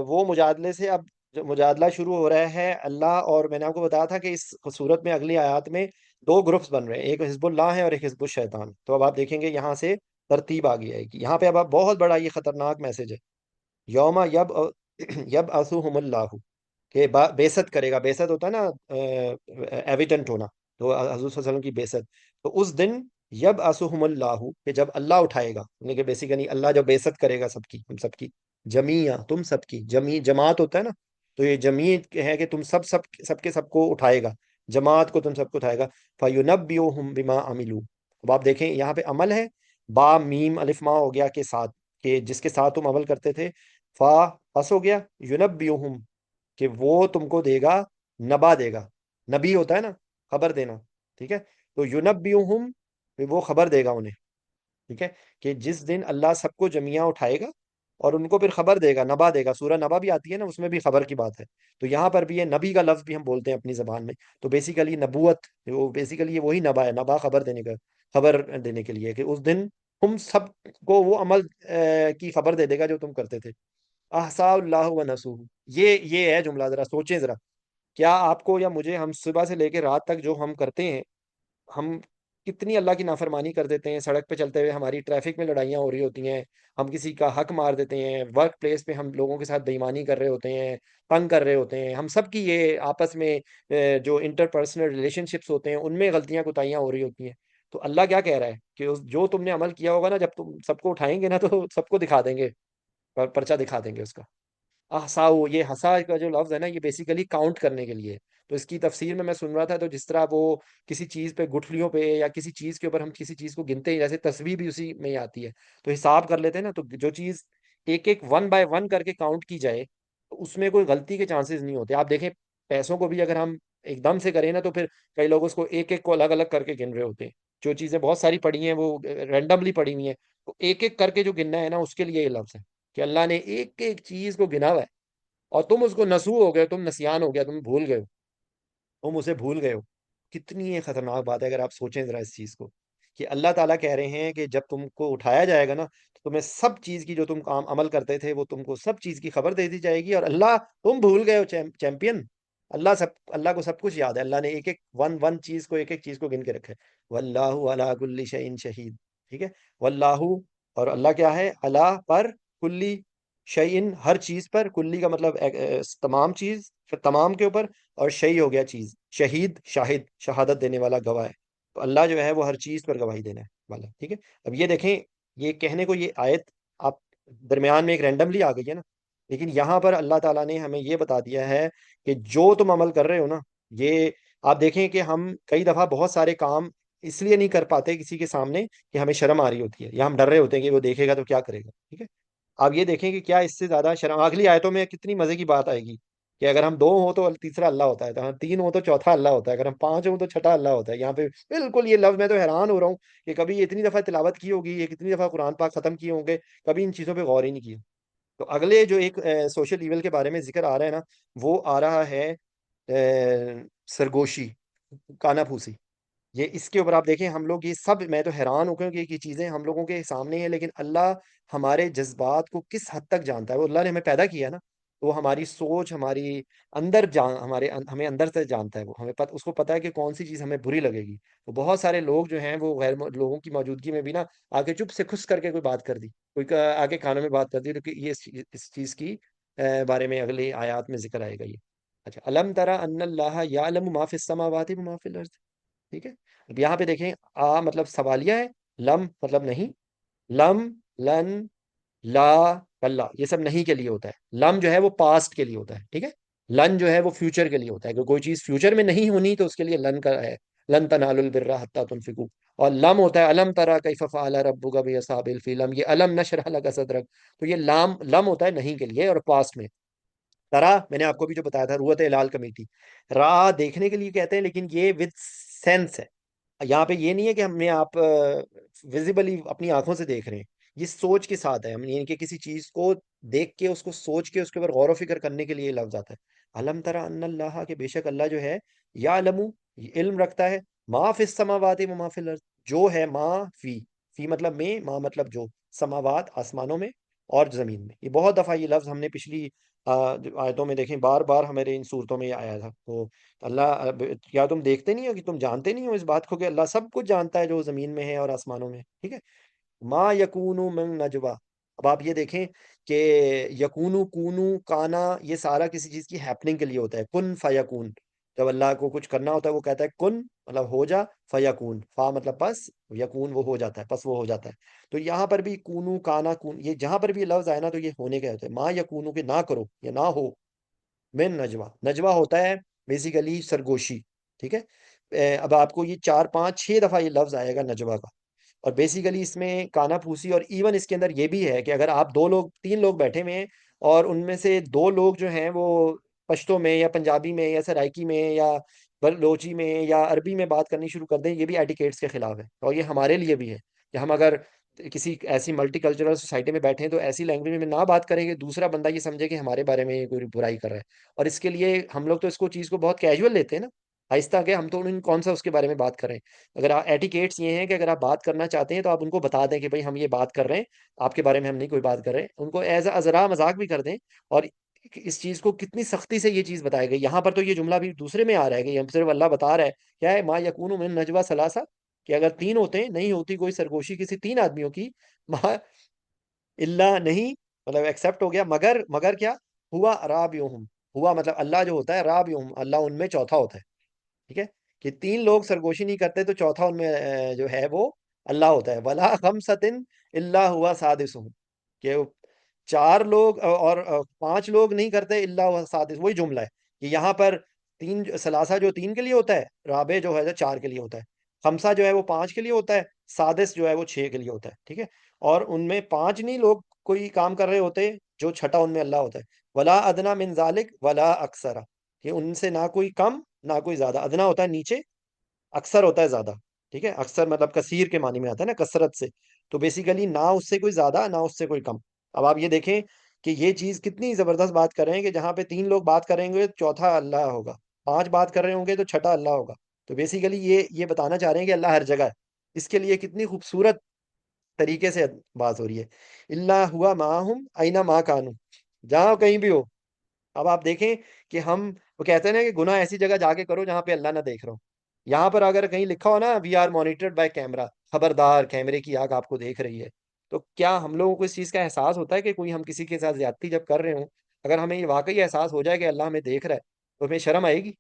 وہ مجادلے سے اب جو مجادلہ شروع ہو رہا ہے اللہ، اور میں نے آپ کو بتایا تھا کہ اس صورت میں اگلی آیات میں دو گروپس بن رہے ہیں، ایک حزب اللہ ہے اور ایک حزب الشیطان. تو اب آپ دیکھیں گے یہاں سے ترتیب آ گئی ہے کہ یہاں پہ اب بہت بڑا یہ خطرناک میسج ہے. یوم یب اسوہم اللہ، کہ بیست کرے گا. بیست ہوتا ہے نا ایویڈنٹ ہونا، تو حضور صلی اللہ علیہ وسلم کی بیست. تو اس دن یب اسوہم اللہ، کہ جب اللہ اٹھائے گا، یعنی کہ بیسیکلی اللہ جب بیست کرے گا سب کی، ہم سب کی جمیع، تم سب کی جماعت ہوتا ہے نا. تو یہ جمیع ہے کہ تم سب کے سب کو اٹھائے گا، جماعت کو تم سب کو اٹھائے گا. فَيُنَبِّئُهُم بِمَا عَمِلُوا. اب آپ دیکھیں یہاں پہ عمل ہے، با میم الف ما ہو گیا کے ساتھ، کہ جس کے ساتھ تم عمل کرتے تھے. فا پس ہو گیا یونبیہم، کہ وہ تم کو دے گا، نبا دے گا. نبی ہوتا ہے نا خبر دینا، ٹھیک ہے. تو یونبیہم، وہ خبر دے گا انہیں، ٹھیک ہے. کہ جس دن اللہ سب کو جميعا اٹھائے گا اور ان کو پھر خبر دے گا، نبا دے گا. سورہ نبا بھی آتی ہے نا، اس میں بھی خبر کی بات ہے. تو یہاں پر بھی یہ نبی کا لفظ بھی ہم بولتے ہیں اپنی زبان میں. تو بیسیکلی نبوت، وہ بیسیکلی یہ وہی نبا ہے، نبا خبر دینے کا، خبر دینے کے لیے کہ اس دن ہم سب کو وہ عمل کی خبر دے دے گا جو تم کرتے تھے. احصا اللہ و نسوہ. یہ ہے جملہ، ذرا سوچیں ذرا. کیا آپ کو یا مجھے، ہم صبح سے لے کے رات تک جو ہم کرتے ہیں، ہم کتنی اللہ کی نافرمانی کر دیتے ہیں. سڑک پہ چلتے ہوئے ہماری ٹریفک میں لڑائیاں ہو رہی ہوتی ہیں، ہم کسی کا حق مار دیتے ہیں. ورک پلیس پہ ہم لوگوں کے ساتھ بےایمانی کر رہے ہوتے ہیں، تنگ کر رہے ہوتے ہیں. ہم سب کی یہ آپس میں جو انٹر پرسنل ریلیشن شپس ہوتے ہیں ان میں غلطیاں کوتاہیاں ہو رہی ہوتی ہیں. تو اللہ کیا کہہ رہا ہے کہ جو تم نے عمل کیا ہوگا نا، جب تم سب کو اٹھائیں گے نا تو سب کو دکھا دیں گے، پرچہ دکھا دیں گے اس کا. احساؤ، یہ ہسا کا جو لفظ ہے نا، یہ بیسیکلی کاؤنٹ کرنے کے لیے. تو اس کی تفسیر میں سن رہا تھا، تو جس طرح وہ کسی چیز پہ گٹھلیوں پہ یا کسی چیز کے اوپر ہم کسی چیز کو گنتے ہیں، جیسے تصویر بھی اسی میں ہی آتی ہے. تو حساب کر لیتے ہیں نا، تو جو چیز ایک ایک ون بائی ون کر کے کاؤنٹ کی جائے تو اس میں کوئی غلطی کے چانسز نہیں ہوتے. آپ دیکھیں پیسوں کو بھی اگر ہم ایک دم سے کریں نا، تو پھر کئی لوگ اس کو ایک ایک کو الگ الگ کر کے گن رہے ہوتے ہیں. جو چیزیں بہت ساری پڑی ہیں وہ رینڈملی پڑی ہوئی ہیں، تو ایک ایک کر کے جو گننا ہے نا، اس کے لیے یہ لفظ ہے کہ اللہ نے ایک ایک چیز کو گنا ہوا ہے. اور تم اس کو نسو ہو گئے، تم نسیان ہو گیا، تم بھول گئے ہو، تم اسے بھول گئے ہو. کتنی یہ خطرناک بات ہے اگر آپ سوچیں ذرا اس چیز کو، کہ اللہ تعالیٰ کہہ رہے ہیں کہ جب تم کو اٹھایا جائے گا نا، تو تمہیں سب چیز کی جو تم کام عمل کرتے تھے وہ تم کو سب چیز کی خبر دے دی جائے گی. اور اللہ، تم بھول گئے ہو چیمپئن. اللہ کو سب کچھ یاد ہے. اللہ نے ایک ایک ون ون چیز کو، ایک ایک چیز کو گن کے رکھا ہے. واللہ علی کل شیء شہید، ٹھیک ہے. واللہ، اور اللہ کیا ہے، اللہ پر، کلی شیء ہر چیز پر. کلی کا مطلب تمام چیز، تمام کے اوپر. اور شیء ہو گیا چیز، شہید شاہد، شہادت دینے والا، گواہ ہے. تو اللہ جو ہے وہ ہر چیز پر گواہی دینے والا ہے، ٹھیک ہے. اب یہ دیکھیں، یہ کہنے کو یہ آیت آپ درمیان میں ایک رینڈملی آ گئی ہے نا، لیکن یہاں پر اللہ تعالیٰ نے ہمیں یہ بتا دیا ہے کہ جو تم عمل کر رہے ہو نا، یہ آپ دیکھیں کہ ہم کئی دفعہ بہت سارے کام اس لیے نہیں کر پاتے کسی کے سامنے کہ ہمیں شرم آ رہی ہوتی ہے، یا ہم ڈر رہے ہوتے ہیں کہ وہ دیکھے گا تو کیا کرے گا، ٹھیک ہے. آپ یہ دیکھیں کہ کیا اس سے زیادہ شرم، اگلی آیتوں میں کتنی مزے کی بات آئے گی کہ اگر ہم دو ہوں تو تیسرا اللہ ہوتا ہے، تو ہم تین ہوں تو چوتھا اللہ ہوتا ہے، اگر ہم پانچ ہوں تو چھٹا اللہ ہوتا ہے. یہاں پہ بالکل یہ لفظ، میں تو حیران ہو رہا ہوں کہ کبھی اتنی دفعہ تلاوت کی ہوگی، یہ کتنی دفعہ قرآن پاک ختم کیے ہوں گے، کبھی ان چیزوں پہ غور ہی نہیں کیا. تو اگلے جو ایک سوشل ایول کے بارے میں ذکر آ رہا ہے نا، وہ آ رہا ہے سرگوشی، کانا پھوسی. یہ اس کے اوپر آپ دیکھیں، ہم لوگ یہ سب، میں تو حیران ہو گیا کہ یہ چیزیں ہم لوگوں کے سامنے ہیں، لیکن اللہ ہمارے جذبات کو کس حد تک جانتا ہے. وہ اللہ نے ہمیں پیدا کیا نا، تو وہ ہماری سوچ، ہماری اندر ہمیں اندر سے جانتا ہے. وہ ہمیں اس کو پتا ہے کہ کون سی چیز ہمیں بری لگے گی. تو بہت سارے لوگ جو ہیں وہ لوگوں کی موجودگی میں بھی نا آگے چپ سے خس کر کے کوئی بات کر دی، کوئی آگے کھانے میں بات کر دی. کیونکہ یہ اس چیز کی بارے میں اگلی آیات میں ذکر آئے گا یہ. اچھا، الم ترى ان اللہ یعلم ما فی السماوات وما فی الارض، ٹھیک ہے. اب یہاں پہ دیکھیں، مطلب سوالیہ ہے، لم مطلب نہیں، لم، لن، لا، کلا، یہ سب نہیں کے لیے ہوتا ہے. لم جو ہے وہ پاسٹ کے لیے ہوتا ہے، ٹھیک ہے. لن جو ہے وہ فیوچر کے لیے ہوتا ہے، کہ کوئی چیز فیوچر میں نہیں ہونی تو اس کے لیے لن کا ہے. لن تنالوا البر حتی تنفقوا. اور لم ہوتا ہے الم ترى کیف فعل ربک باصحاب الفیل. لم، یہ الم نشرح لک صدرک. تو یہ لم ہوتا ہے نہیں کے لیے اور پاسٹ میں. ترا، میں نے آپ کو بھی جو بتایا تھا، روت ہلال کمیٹی، را دیکھنے کے لیے کہتے ہیں، لیکن یہ وتھ سینس ہے. یہاں پہ یہ نہیں ہے کہ ہم نے آپ ویزیبلی اپنی آنکھوں سے دیکھ رہے ہیں. یہ سوچ کے ساتھ ہے، ہم یعنی کہ کسی چیز کو دیکھ کے، اس کو سوچ کے، اس کے اوپر غور و فکر کرنے کے لیے یہ لفظ آتا ہے. علم ترى ان اللہ، کہ بے شک اللہ جو ہے، یا علم، علم رکھتا ہے، ما فی السماوات و ما فی الارض، جو ہے ما فی، فی مطلب میں، ما مطلب جو، سماوات آسمانوں میں، اور زمین میں. یہ بہت دفعہ یہ لفظ ہم نے پچھلی آیتوں میں دیکھیں، بار بار ہمارے ان صورتوں میں یہ آیا تھا. تو کیا تم دیکھتے نہیں ہو، کہ تم جانتے نہیں ہو اس بات کو کہ اللہ سب کچھ جانتا ہے جو زمین میں ہے اور آسمانوں میں. ٹھیک ہے. ما یکون من نجوا. اب آپ یہ دیکھیں کہ یکونو کونو کانا یہ سارا کسی چیز کی ہیپننگ کے لیے ہوتا ہے. کن فیکون. جب اللہ کو کچھ کرنا ہوتا ہے وہ کہتا ہے کن مطلب ہو جا، فیکون فا مطلب پس، یکون وہ ہو جاتا ہے، پس وہ ہو جاتا ہے. تو یہاں پر بھی کونو کانا کون، یہ جہاں پر بھی یہ لفظ آئے نا تو یہ ہونے کے ہوتے ہیں. ما یکونو کہ نہ کرو یا نہ ہو، من نجوا. نجوا ہوتا ہے بیسیکلی سرگوشی. ٹھیک ہے. اب آپ کو یہ 4 5 6 دفعہ یہ لفظ آئے گا نجوا کا. اور بیسیکلی اس میں کانا پھوسی، اور ایون اس کے اندر یہ بھی ہے کہ اگر آپ 2 لوگ 3 لوگ بیٹھے ہوئے ہیں اور ان میں سے 2 لوگ جو ہیں وہ پشتو میں یا پنجابی میں یا سرائکی میں یا بلوچی میں یا عربی میں بات کرنی شروع کر دیں، یہ بھی ایٹیکیٹس کے خلاف ہے. اور یہ ہمارے لیے بھی ہے کہ ہم اگر کسی ایسی ملٹی کلچرل سوسائٹی میں بیٹھے ہیں تو ایسی لینگویج میں نہ بات کریں کہ دوسرا بندہ یہ سمجھے کہ ہمارے بارے میں یہ کوئی برائی کر رہا ہے. اور اس کے لیے ہم لوگ تو اس کو چیز کو بہت کیجول لیتے ہیں نا، آہستہ کہ ہم تو کون سا اس کے بارے میں بات کر رہے ہیں. اگر ایٹیکیٹس یہ ہیں کہ اگر آپ بات کرنا چاہتے ہیں تو آپ ان کو بتا دیں کہ بھائی ہم یہ بات کر رہے ہیں، آپ کے بارے میں ہم نہیں کوئی بات کر رہے ہیں. ان کو ایز اے ازرا مذاق بھی کر دیں. اور اس چیز کو کتنی سختی سے یہ چیز بتائی گئی. یہاں پر تو یہ جملہ بھی دوسرے میں آ رہا ہے کہ ہم صرف اللہ بتا رہا ہے کیا ہے، ما یکون من نجوا ثلاثہ، کہ اگر 3 ہوتے ہیں نہیں ہوتی کوئی سرگوشی کسی 3 آدمیوں کی، ما اللہ نہیں مطلب ایکسپٹ ہو گیا، مگر کیا ہوا رابعہم. ہوا مطلب اللہ جو ہوتا ہے رابعہم، اللہ ان میں چوتھا ہوتا ہے. ٹھیک ہے. کہ 3 لوگ سرگوشی نہیں کرتے تو چوتھا ان میں جو ہے وہ اللہ ہوتا ہے. ولا خمسۃ الا ہوا سادسہم. کہ 4 لوگ اور 5 لوگ نہیں کرتے اللہ ہوا سادس. وہی جملہ ہے کہ یہاں پر تین ثلاثہ جو 3 کے لیے ہوتا ہے، رابع جو ہے 4 کے لیے ہوتا ہے، خمسہ جو ہے وہ 5 کے لیے ہوتا ہے، سادس جو ہے وہ 6 کے لیے ہوتا ہے. ٹھیک ہے. اور ان میں 5 نہیں لوگ کوئی کام کر رہے ہوتے جو چھٹا ان میں اللہ ہوتا ہے. ولا ادنا من ذالک ولا اکثر. کہ ان سے نہ کوئی کم نہ کوئی زیادہ. ادنا ہوتا ہے نیچے، اکثر ہوتا ہے زیادہ. ٹھیک ہے. اکثر مطلب کثیر کے معنی میں آتا ہے نا، کثرت سے. تو بیسیکلی نہ اس سے کوئی زیادہ نہ اس سے کوئی کم. اب آپ یہ دیکھیں کہ یہ چیز کتنی زبردست بات کر رہے ہیں کہ جہاں پہ 3 لوگ بات کریں گے چوتھا اللہ ہوگا، 5 بات کر رہے ہوں گے تو چھٹا اللہ ہوگا. تو بیسیکلی یہ بتانا چاہ رہے ہیں کہ اللہ ہر جگہ ہے. اس کے لیے کتنی خوبصورت طریقے سے بات ہو رہی ہے. اللہ ہوا معہم اینا ما کانو. جہاں کہیں بھی ہو. اب آپ دیکھیں کہ ہم وہ کہتے ہیں نا کہ گناہ ایسی جگہ جا کے کرو جہاں پہ اللہ نہ دیکھ رہا ہو. یہاں پر اگر کہیں لکھا ہو نا we are monitored by camera, خبردار کیمرے کی آنکھ آپ کو دیکھ رہی ہے، تو کیا ہم لوگوں کو اس چیز کا احساس ہوتا ہے کہ کوئی ہم کسی کے ساتھ زیادتی جب کر رہے ہوں، اگر ہمیں یہ واقعی احساس ہو جائے کہ اللہ ہمیں دیکھ رہا ہے تو ہمیں شرم آئے گی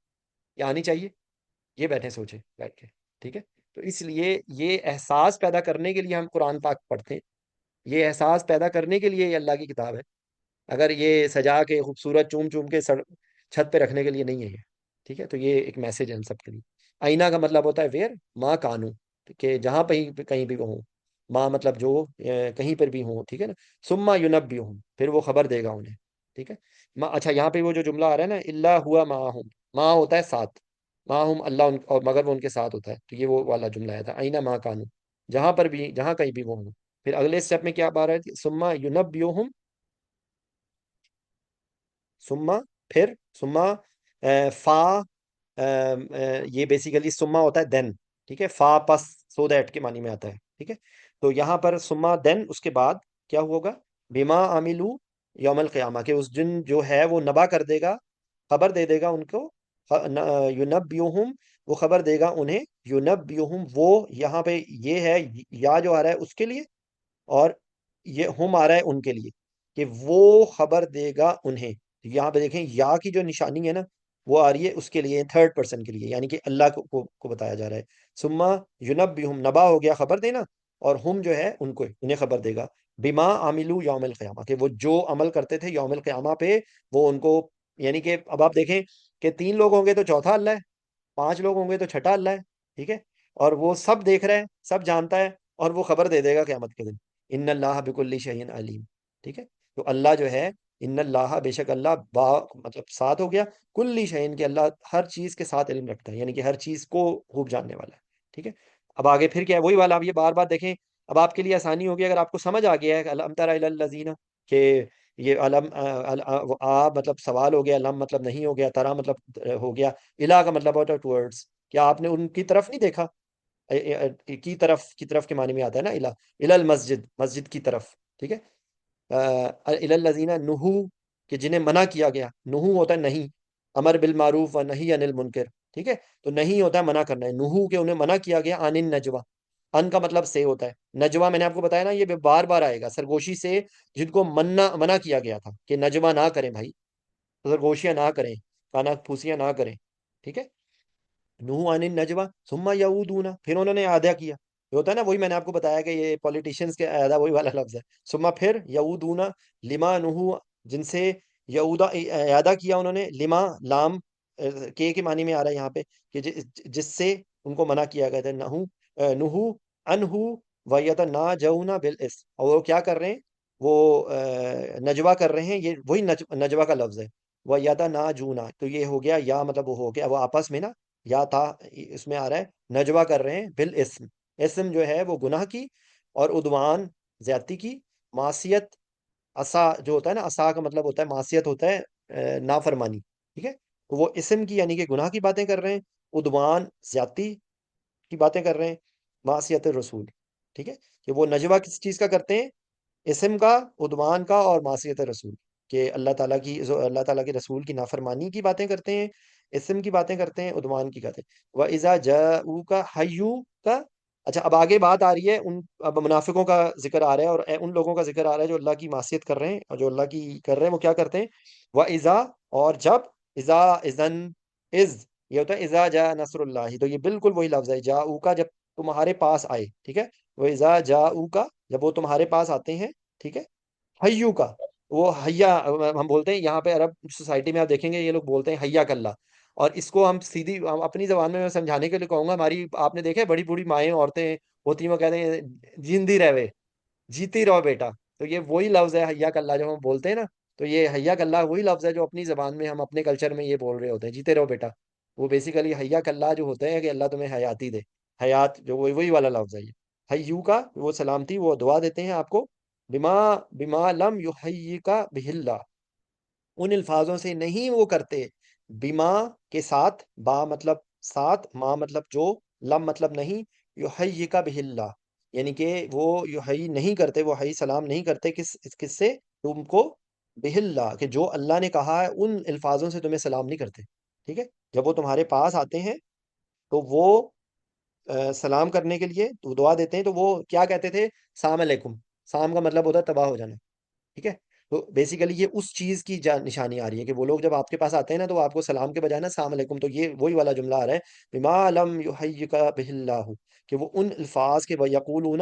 یا آنی چاہیے؟ یہ بیٹھے سوچیں بیٹھ کے. ٹھیک ہے. تو اس لیے یہ احساس پیدا کرنے کے لیے ہم قرآن پاک پڑھتے ہیں. یہ احساس پیدا کرنے کے لیے یہ اللہ کی کتاب ہے. اگر یہ سجا کے خوبصورت چوم چوم کے چھت پہ رکھنے کے لیے نہیں ہے یہ. ٹھیک ہے. تو یہ ایک میسج ہے ہم سب کے لیے. آئینہ کا مطلب ہوتا ہے ویئر ماں کانو، کہ جہاں کہیں بھی وہ ہوں. ماں مطلب جو کہیں پر بھی ہوں. ٹھیک ہے نا. سما یونب بھی ہوں، پھر وہ خبر دے گا انہیں. ٹھیک ہے. اچھا یہاں پہ وہ جو جملہ آ رہا ہے نا اللہ ہوا ماہم، ماں ہوتا ہے ساتھ، ماہم اللہ اور مگر وہ ان کے ساتھ ہوتا ہے. تو یہ وہ والا جملہ آیا تھا آئینہ ماں کانو، جہاں پر بھی جہاں کہیں بھی وہ ہوں. پھر اگلے اسٹیپ میں کیا بات ہے، سما یونب سما پھر سما فا یہ بیسیکلی سما ہوتا ہے دین. ٹھیک ہے. فا پس سو دیٹ کے معنی میں آتا ہے. ٹھیک ہے. تو یہاں پر سما دین اس کے بعد کیا ہوگا، بما عملو یوم القیامہ، کہ اس دن جو ہے وہ نبا کر دے گا، خبر دے دے گا ان کو. یونبیہم وہ خبر دے گا انہیں. یونبیہم وہ یہاں پہ یہ ہے یا جو آ رہا ہے اس کے لیے، اور یہ ہم آ رہا ہے ان کے لیے، کہ وہ خبر دے گا انہیں. یہاں پہ دیکھیں یا کی جو نشانی ہے نا وہ آ رہی ہے اس کے لیے، تھرڈ پرسن کے لیے، یعنی کہ اللہ کو بتایا جا رہا ہے. سما یونبیہم نبا ہو گیا خبر دینا، اور ہم جو ہے ان کو انہیں خبر دے گا. بما عملو یوم القیامہ، کہ وہ جو عمل کرتے تھے یوم القیامہ پہ وہ ان کو. یعنی کہ اب آپ دیکھیں کہ 3 لوگ ہوں گے تو چوتھا اللہ ہے، 5 لوگ ہوں گے تو چھٹا اللہ ہے. ٹھیک ہے. اور وہ سب دیکھ رہے ہیں، سب جانتا ہے، اور وہ خبر دے دے گا قیامت کے دن. ان اللہ بکل شیء علیم. ٹھیک ہے. تو اللہ جو ہے ان اللہ بے شک اللہ مطلب ساتھ ہو گیا کلی شیء، کہ اللہ ہر چیز کے ساتھ علم رکھتا ہے، یعنی کہ ہر چیز کو خوب جاننے والا ہے. ٹھیک ہے. اب آگے پھر کیا ہے، وہی والا. اب یہ بار بار دیکھیں، اب آپ کے لیے آسانی ہوگی اگر آپ کو سمجھ آ گیا ہے کہ الم تر الی الذین، کہ یہ علم مطلب سوال ہو گیا، علم مطلب نہیں ہو گیا، ترا مطلب ہو گیا، الہ کا مطلب ہوتا ہے ٹورڈز. کیا آپ نے ان کی طرف نہیں دیکھا؟ کی طرف کے معنی میں آتا ہے نا الہ، الى المسجد، مسجد کی طرف. ٹھیک ہے. الذین نہو کہ جنہیں منع کیا گیا، نہو ہوتا ہے نہیں، امر بالمعروف و نہی عن المنکر، ٹھیک ہے، تو نہیں ہوتا ہے منع کرنا ہے، نہو کہ انہیں منع کیا گیا، عن النجوى، ان کا مطلب سے ہوتا ہے، نجوہ میں نے آپ کو بتایا نا یہ بار بار آئے گا، سرگوشی سے جن کو منع کیا گیا تھا کہ نجوہ نہ کریں بھائی، سرگوشیاں نہ کریں، کانا پھوسیاں نہ کریں، ٹھیک ہے، نوح عن النجوى ثم یعودون، پھر انہوں نے اعادہ کیا، یہ ہوتا ہے نا، وہی میں نے آپ کو بتایا کہ یہ پولیٹیشینز کے اعادہ وہی والا لفظ ہے، ثم پھر یعودون لما نہو، جن سے اعادہ کیا انہوں نے، لما لام کے معنی میں آ رہا ہے یہاں پہ کہ جس سے ان کو منع کیا گیا تھا، نہو انہو ویتناجون بالاسم، اور وہ کیا کر رہے ہیں، وہ نجوا کر رہے ہیں، یہ وہی نجوا کا لفظ ہے، ویتناجون، تو یہ ہو گیا یا مطلب وہ ہو گیا وہ آپس میں نا، یا تھا اس میں آ رہا ہے نجوا کر رہے ہیں بالاسم، اسم جو ہے وہ گناہ کی، اور عدوان زیادتی کی، معصیت، عصا جو ہوتا ہے نا، عصا کا مطلب ہوتا ہے معصیت، ہوتا ہے نافرمانی، ٹھیک ہے، تو وہ اسم کی یعنی کہ گناہ کی باتیں کر رہے ہیں، عدوان زیادتی کی باتیں کر رہے ہیں، معصیت الرسول، ٹھیک ہے، کہ وہ نجوا کس چیز کا کرتے ہیں، اسم کا، عدوان کا، اور معصیت رسول، کہ اللہ تعالیٰ کے رسول کی نافرمانی کی باتیں کرتے ہیں، اسم کی باتیں کرتے ہیں، عدوان کی کرتے ہیں، وَإِذَا جَاءُوكَ حَيُّوكَ، اچھا اب آگے بات آ رہی ہے اب منافقوں کا ذکر آ رہا ہے، اور ان لوگوں کا ذکر آ رہا ہے جو اللہ کی معصیت کر رہے ہیں، اور جو اللہ کی کر رہے ہیں وہ کیا کرتے ہیں، وَإِذَا، اور جب، اذن یہ ہوتا ہے اذا جاء نصر اللہ، تو یہ بالکل وہی لفظ ہے، جاؤ جب تمہارے پاس آئے، ٹھیک ہے، وَإِذَا جَاءُوكَ جب وہ تمہارے پاس آتے ہیں، ٹھیک ہے، حیو کا، وہ حیا ہم بولتے ہیں یہاں پہ عرب سوسائٹی میں، آپ دیکھیں گے یہ لوگ بولتے ہیں حیا کلّا، اور اس کو ہم سیدھی اپنی زبان میں سمجھانے کے لیے کہوں گا، ہماری آپ نے دیکھا ہے بڑی بوڑھی مائیں عورتیں ہوتی ہیں، وہ کہتے ہیں جیندی رہے، جیتی رہو بیٹا، تو یہ وہی لفظ ہے حیا کلّا جو ہم بولتے ہیں نا، تو یہ حیا کلّا وہی لفظ ہے جو اپنی زبان میں ہم اپنے کلچر میں یہ بول رہے ہوتے ہیں، جیتے رہو بیٹا، وہ بیسیکلی حیا کلّا جو ہوتے ہیں کہ اللہ تمہیں حیاتی دے، حیات جو وہی والا لفظ ہے، یہ حیو کا وہ سلامتی، وہ دعا دیتے ہیں آپ کو، بما بما لم یحییک بہ اللہ، ان الفاظوں سے نہیں وہ کرتے، بما کے ساتھ، با مطلب ساتھ، ما مطلب جو، لم مطلب نہیں، یحییک بہ اللہ، یعنی کہ وہ یحیی نہیں کرتے، وہ حی سلام نہیں کرتے، کس سے، تم کو، بہ اللہ، کہ جو اللہ نے کہا ہے ان الفاظوں سے تمہیں سلام نہیں کرتے، ٹھیک ہے، جب وہ تمہارے پاس آتے ہیں تو وہ سلام کرنے کے لیے تو دعا دیتے ہیں، تو وہ کیا کہتے تھے، سلام علیکم، سلام کا مطلب ہوتا ہے تباہ ہو جانا، ٹھیک ہے، تو بیسیکلی یہ اس چیز کی نشانی آ رہی ہے کہ وہ لوگ جب آپ کے پاس آتے ہیں نا تو وہ آپ کو سلام کے بجائے نا السلام علیکم، تو یہ وہی والا جملہ آ رہا ہے، بما لم یحیک بہ اللہ، کہ وہ ان الفاظ کے یقولون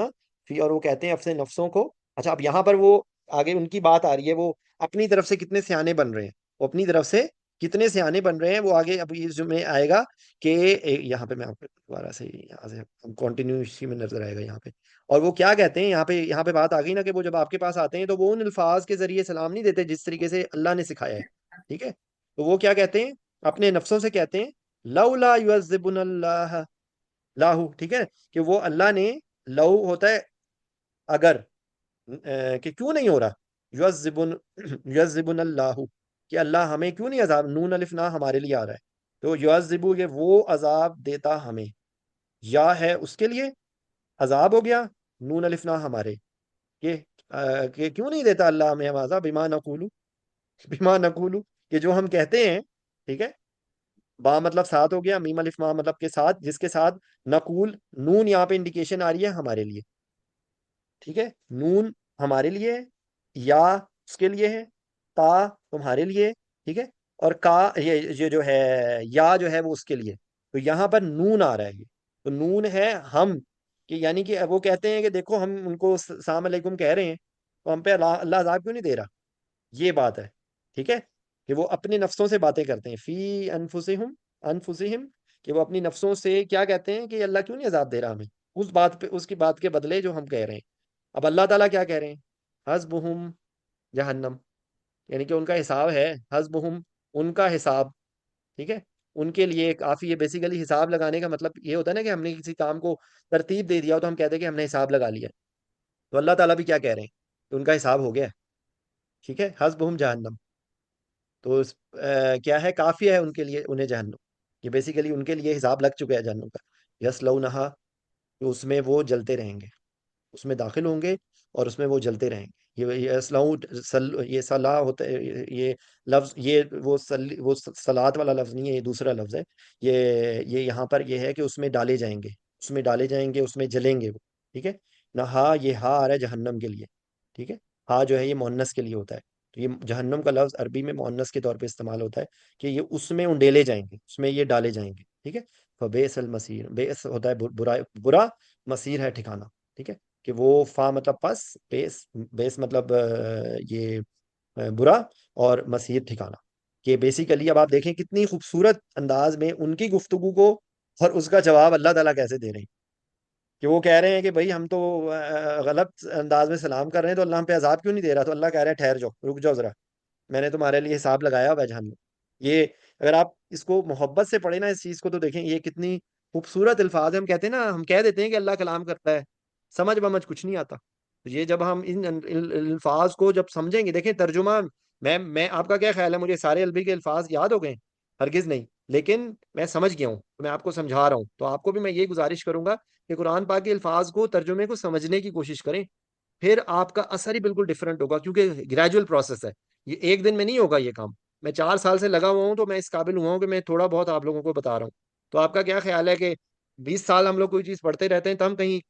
فی، اور وہ کہتے ہیں اپنے نفسوں کو، اچھا اب یہاں پر وہ آگے ان کی بات آ رہی ہے، وہ اپنی طرف سے کتنے سیانے بن رہے ہیں، وہ اپنی طرف سے کتنے سیانے بن رہے ہیں، وہ آگے اب اس میں آئے گا کہ یہاں پہ میں آپ کو دوبارہ سے یہاں سے کنٹینیوسی میں نظر آئے گا یہاں پہ، اور وہ کیا کہتے ہیں یہاں پہ بات آ گئی نا، کہ وہ جب آپ کے پاس آتے ہیں تو وہ ان الفاظ کے ذریعے سلام نہیں دیتے جس طریقے سے اللہ نے سکھایا ہے، ٹھیک ہے، تو وہ کیا کہتے ہیں، اپنے نفسوں سے کہتے ہیں، لولا یعذبنا اللہ لاہو، ٹھیک ہے، کہ وہ اللہ نے، لو ہوتا ہے اگر، کہ کیوں نہیں ہو رہا، یعذبن اللہ، کہ اللہ ہمیں کیوں نہیں عذاب، نون الف نہ ہمارے لیے آ رہا ہے، تو یعذبو یہ وہ عذاب دیتا ہمیں، یا ہے اس کے لیے عذاب ہو گیا، نون الف نہ ہمارے، کہ کہ کیوں نہیں دیتا اللہ ہمیں عذاب، بما نقولو کہ جو ہم کہتے ہیں، ٹھیک ہے، با مطلب ساتھ ہو گیا، میم الف ما مطلب کے ساتھ، جس کے ساتھ نقول، نون یہاں پہ انڈیکیشن آ رہی ہے ہمارے لیے، ٹھیک ہے، نون ہمارے لیے ہے، یا اس کے لیے ہے، تا تمہارے لیے، ٹھیک ہے، اور کا یہ جو ہے، یا جو ہے وہ اس کے لیے، تو یہاں پر نون آ رہا ہے، یہ تو نون ہے ہم، کہ یعنی کہ وہ کہتے ہیں کہ دیکھو ہم ان کو السلام علیکم کہہ رہے ہیں، تو ہم پہ اللہ عذاب کیوں نہیں دے رہا، یہ بات ہے، ٹھیک ہے، کہ وہ اپنے نفسوں سے باتیں کرتے ہیں، فی انفسہم، کہ وہ اپنی نفسوں سے کیا کہتے ہیں کہ اللہ کیوں نہیں عذاب دے رہا ہمیں، اس بات پہ، اس کی بات کے بدلے جو ہم کہہ رہے ہیں، اب اللہ تعالیٰ کیا کہہ رہے ہیں، حسبہم جہنم، یعنی کہ ان کا حساب ہے، حسبہم ان کا حساب، ٹھیک ہے، ان کے لیے کافی، یہ بیسیکلی حساب لگانے کا مطلب یہ ہوتا ہے نا کہ ہم نے کسی کام کو ترتیب دے دیا ہو تو ہم کہتے ہیں کہ ہم نے حساب لگا لیا، تو اللہ تعالیٰ بھی کیا کہہ رہے ہیں کہ ان کا حساب ہو گیا ہے، ٹھیک ہے، حسبہم جہنم، تو کیا ہے، کافی ہے ان کے لیے انہیں جہنم، یہ بیسیکلی ان کے لیے حساب لگ چکا ہے جہنم کا، یس لونہا، تو اس میں وہ جلتے رہیں گے، اس میں داخل ہوں گے اور اس میں وہ جلتے رہیں گے. یہ یہ صلاح ہوتا ہے، یہ لفظ، یہ وہ صلات والا لفظ نہیں ہے، یہ دوسرا لفظ ہے. یہ یہاں پر یہ ہے کہ اس میں ڈالے جائیں گے، اس میں ڈالے جائیں گے، اس میں جلیں گے وہ. ٹھیک ہے نہ. ہا، یہ ہا آ رہا ہے جہنم کے لیے. ٹھیک ہے. ہا جو ہے یہ مؤنث کے لیے ہوتا ہے. تو یہ جہنم کا لفظ عربی میں مؤنث کے طور پہ استعمال ہوتا ہے کہ یہ اس میں انڈیلے جائیں گے، اس میں یہ ڈالے جائیں گے. ٹھیک ہے. فبئس المصیر، بئس ہوتا ہے برا برا، مصیر ہے ٹھکانہ. ٹھیک ہے. کہ وہ فا مطلب پس، بیس بیس مطلب یہ برا، اور مصیر ٹھکانہ. کہ بیسیکلی اب آپ دیکھیں کتنی خوبصورت انداز میں ان کی گفتگو کو اور اس کا جواب اللہ تعالیٰ کیسے دے رہے ہیں. کہ وہ کہہ رہے ہیں کہ بھائی ہم تو غلط انداز میں سلام کر رہے ہیں، تو اللہ ہم پہ عذاب کیوں نہیں دے رہا؟ تو اللہ کہہ رہے ہیں ٹھہر جاؤ، رک جاؤ ذرا، میں نے تمہارے لیے حساب لگایا ہوا ہے جہنم. یہ اگر آپ اس کو محبت سے پڑھیں نا اس چیز کو، تو دیکھیں یہ کتنی خوبصورت الفاظ ہیں. ہم کہتے ہیں نا، ہم کہہ دیتے ہیں کہ اللہ کلام کرتا ہے، سمجھ بمجھ کچھ نہیں آتا. تو یہ جب ہم ان الفاظ کو جب سمجھیں گے، دیکھیں ترجمہ، میں آپ کا کیا خیال ہے مجھے سارے عربی کے الفاظ یاد ہو گئے؟ ہرگز نہیں. لیکن میں سمجھ گیا ہوں تو میں آپ کو سمجھا رہا ہوں. تو آپ کو بھی میں یہ گزارش کروں گا کہ قرآن پاک کے الفاظ کو، ترجمے کو سمجھنے کی کوشش کریں. پھر آپ کا اثر ہی بالکل ڈفرنٹ ہوگا، کیونکہ گریجول پروسیس ہے. یہ ایک دن میں نہیں ہوگا یہ کام. میں 4 سال سے لگا ہوا ہوں، تو میں اس قابل ہوا ہوں کہ میں تھوڑا بہت آپ لوگوں کو بتا رہا ہوں. تو آپ کا کیا خیال ہے کہ 20 سال ہم لوگ کوئی چیز پڑھتے رہتے ہیں،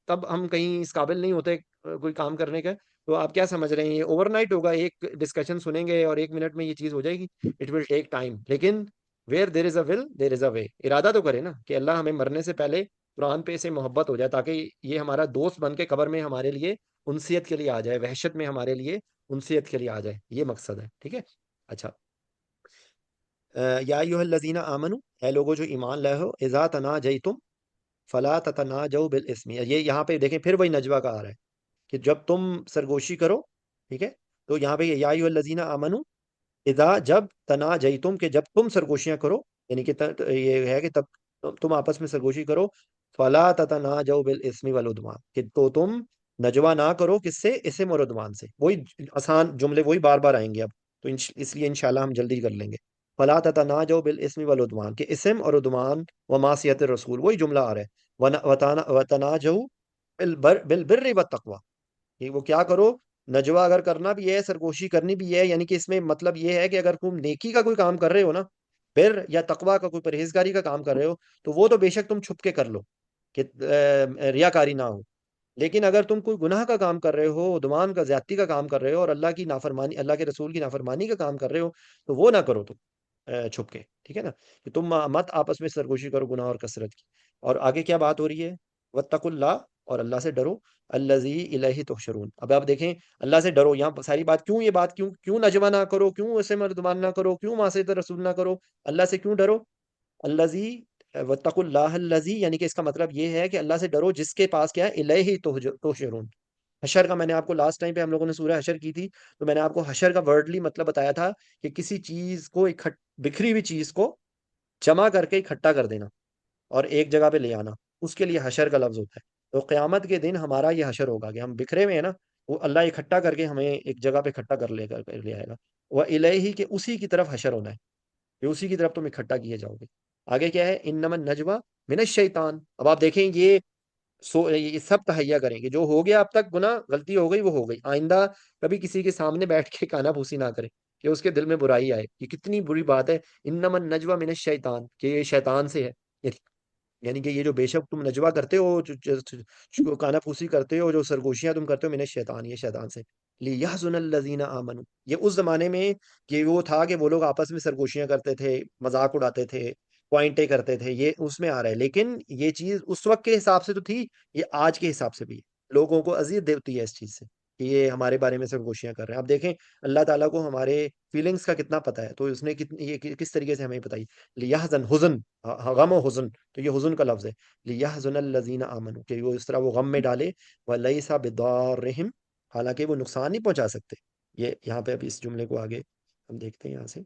تب ہم کہیں اس قابل نہیں ہوتے کوئی کام کرنے کا؟ تو آپ کیا سمجھ رہے ہیں یہ اوور نائٹ ہوگا؟ ایک ڈسکشن سنیں گے اور 1 منٹ میں یہ چیز ہو جائے گی؟ It will take time. لیکن ویئر دیر از اے ول دیر از اے وے. ارادہ تو کرے نا کہ اللہ ہمیں مرنے سے پہلے قرآن پہ سے محبت ہو جائے، تاکہ یہ ہمارا دوست بن کے قبر میں ہمارے لیے انسیت کے لیے آ جائے، وحشت میں ہمارے لیے انسیت کے لیے آ جائے. یہ مقصد ہے. ٹھیک ہے. اچھا. یا ایھا الذین آمنو، اے لوگو جو ایمان لائے ہو، اذا تناجیتم فلا تتناجوا بالاسم. یہ یہاں پہ دیکھیں پھر وہی نجوہ کا آ رہا ہے کہ جب تم سرگوشی کرو. ٹھیک ہے. تو یہاں پہ یا ایھا الذین آمنو، اذا جب، تناجیتم کہ جب تم سرگوشیاں کرو، یعنی کہ یہ ہے کہ تب تم آپس میں سرگوشی کرو. فلا تتناجوا بالاسم والعدوان، کہ تو تم نجوا نہ کرو کس سے؟ اسم اور عدوان سے. وہی آسان جملے وہی بار بار آئیں گے اب، تو اس لیے انشاءاللہ ہم جلدی کر لیں گے. فلا تتناجوا بالاسم والعدوان، کہ اسم اور عدوان و معصیت الرسول، وہی جملہ آ رہا ہے. وتناجوا بالبر والتقوی، کہ وہ کیا کرو؟ نجوا اگر کرنا بھی ہے، سرگوشی کرنی بھی ہے، یعنی کہ اس میں مطلب یہ ہے کہ اگر تم نیکی کا کوئی کام کر رہے ہو نا، بر یا تقوی کا کوئی پرہیزگاری کا کام کر رہے ہو، تو وہ تو بے شک تم چھپ کے کر لو کہ ریاکاری نہ ہو. لیکن اگر تم کوئی گناہ کا کام کر رہے ہو، عدوان کا، زیادتی کا کام کر رہے ہو، اور اللہ کی نافرمانی، اللہ کے رسول کی نافرمانی کا کام کر رہے ہو، تو وہ نہ کرو تم چھپ کے. ٹھیک ہے نا. کہ تم مت آپس میں سرگوشی کرو گناہ اور کثرت کی. اور آگے کیا بات ہو رہی ہے؟ واتقوا اللہ، اور اللہ سے ڈرو. الذی الیہ تحشرون. اب آپ دیکھیں اللہ سے ڈرو، یہاں ساری بات کیوں، یہ بات کیوں، کیوں نجوا نہ کرو، کیوں اسے مردمان نہ کرو، کیوں معصیت رسول نہ کرو، اللہ سے کیوں ڈرو؟ الذی، واتقوا اللہ الذی، یعنی کہ اس کا مطلب یہ ہے کہ اللہ سے ڈرو جس کے پاس کیا ہے؟ الیہ تحشرون. حشر کا میں نے آپ کو لاسٹ ٹائم پہ ہم لوگوں نے سورہ حشر کی تھی، تو میں نے آپ کو حشر کا ورڈلی مطلب بتایا تھا کہ کسی چیز کو بکھری ہوئی چیز کو جمع کر کے اکٹھا کر دینا اور ایک جگہ پہ لے آنا، اس کے لیے حشر کا لفظ ہوتا ہے. تو قیامت کے دن ہمارا یہ حشر ہوگا کہ ہم بکھرے ہوئے ہیں نا، وہ اللہ اکٹھا کر کے ہمیں ایک جگہ پہ اکٹھا کر لے آئے گا. وہ الہی، کہ اسی کی طرف حشر ہونا ہے، کہ اسی کی طرف تم اکٹھا کیے جاؤ گے. آگے کیا ہے؟ انما النجوى من الشیطان. اب آپ دیکھیں یہ سب تہیا کریں کہ جو ہو گیا اب تک گناہ، غلطی ہو گئی وہ ہو گئی، آئندہ کبھی کسی کے سامنے بیٹھ کے کانا پھوسی نہ کرے کہ اس کے دل میں برائی آئے. یہ کتنی بری بات ہے. انما النجوى من الشیطان، کہ یہ شیطان سے ہے. یعنی کہ یہ جو بے شک تم نجوا کرتے ہو، جو کانا پھوسی کرتے ہو، جو سرگوشیاں تم کرتے ہو، من الشیطان، یہ شیطان سے. لیحزن الذین آمنوا، یہ اس زمانے میں کہ وہ تھا کہ وہ لوگ آپس میں سرگوشیاں کرتے تھے، مذاق اڑاتے تھے، پوائنٹیں کرتے تھے، یہ اس میں آ رہا ہے. لیکن یہ چیز اس وقت کے حساب سے تو تھی، یہ آج کے حساب سے بھی ہے. لوگوں کو اذیت دیتی ہے اس چیز سے کہ یہ ہمارے بارے میں سرگوشیاں کر رہے ہیں. اب دیکھیں اللہ تعالیٰ کو ہمارے فیلنگز کا کتنا پتہ ہے، تو اس نے یہ کس طریقے سے ہمیں بتائی. لیحزن، حزن، غم و حزن، تو یہ حزن کا لفظ ہے. لیحزن الذین آمنوا، کہ وہ اس طرح وہ غم میں ڈالے. ولیس بضارہم، حالانکہ وہ نقصان نہیں پہنچا سکتے. یہ یہاں پہ اب اس جملے کو آگے ہم دیکھتے ہیں یہاں سے.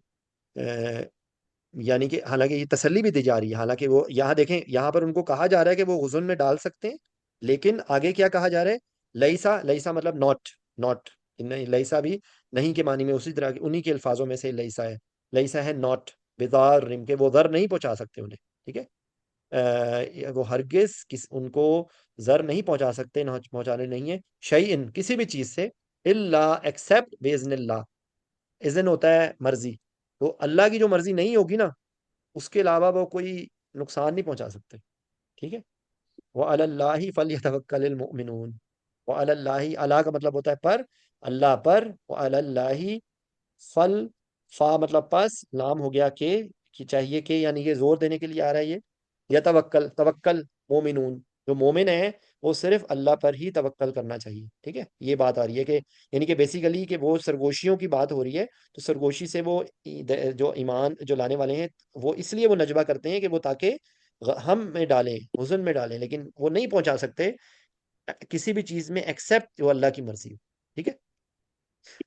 یعنی کہ حالانکہ یہ تسلی بھی دی جا رہی ہے، حالانکہ وہ یہاں دیکھیں یہاں پر ان کو کہا جا رہا ہے کہ وہ غزن میں ڈال سکتے ہیں، لیکن آگے کیا کہا جا رہا ہے؟ لیسا، لیسا مطلب ناٹ، ناٹ. لیسا بھی نہیں کے معنی میں اسی طرح انہی کے الفاظوں میں سے لیسا ہے. لیسا ہے ناٹ بضار، کہ وہ ضر نہیں پہنچا سکتے انہیں. ٹھیک ہے. وہ ہرگز ان کو ضر نہیں پہنچا سکتے، نہ پہنچانے نہیں ہے، شیئن کسی بھی چیز سے، الا ایکسپٹ باذن اللہ، اذن ہوتا ہے مرضی، تو اللہ کی جو مرضی نہیں ہوگی نا اس کے علاوہ وہ کوئی نقصان نہیں پہنچا سکتے، ٹھیک ہے۔ وَعَلَى اللَّهِ فَلْيَتَوَكَّلِ الْمُؤْمِنُونَ، وَعَلَى اللَّهِ، اللہ کا مطلب ہوتا ہے پر، اللہ پر، وَعَلَى اللَّهِ فل، فا مطلب پس، لام ہو گیا کہ چاہیے کہ، یعنی یہ زور دینے کے لیے آ رہا ہے یہ، یا توکل، توکل مومنون، جو مومن ہیں وہ صرف اللہ پر ہی توکل کرنا چاہیے، ٹھیک ہے، یہ بات آ رہی ہے کہ یعنی کہ بیسیکلی کہ وہ سرگوشیوں کی بات ہو رہی ہے، تو سرگوشی سے وہ جو ایمان جو لانے والے ہیں وہ اس لیے وہ نجوہ کرتے ہیں کہ وہ تاکہ ہم میں ڈالیں، حزن میں ڈالیں، لیکن وہ نہیں پہنچا سکتے کسی بھی چیز میں ایکسپٹ جو اللہ کی مرضی ہو، ٹھیک ہے۔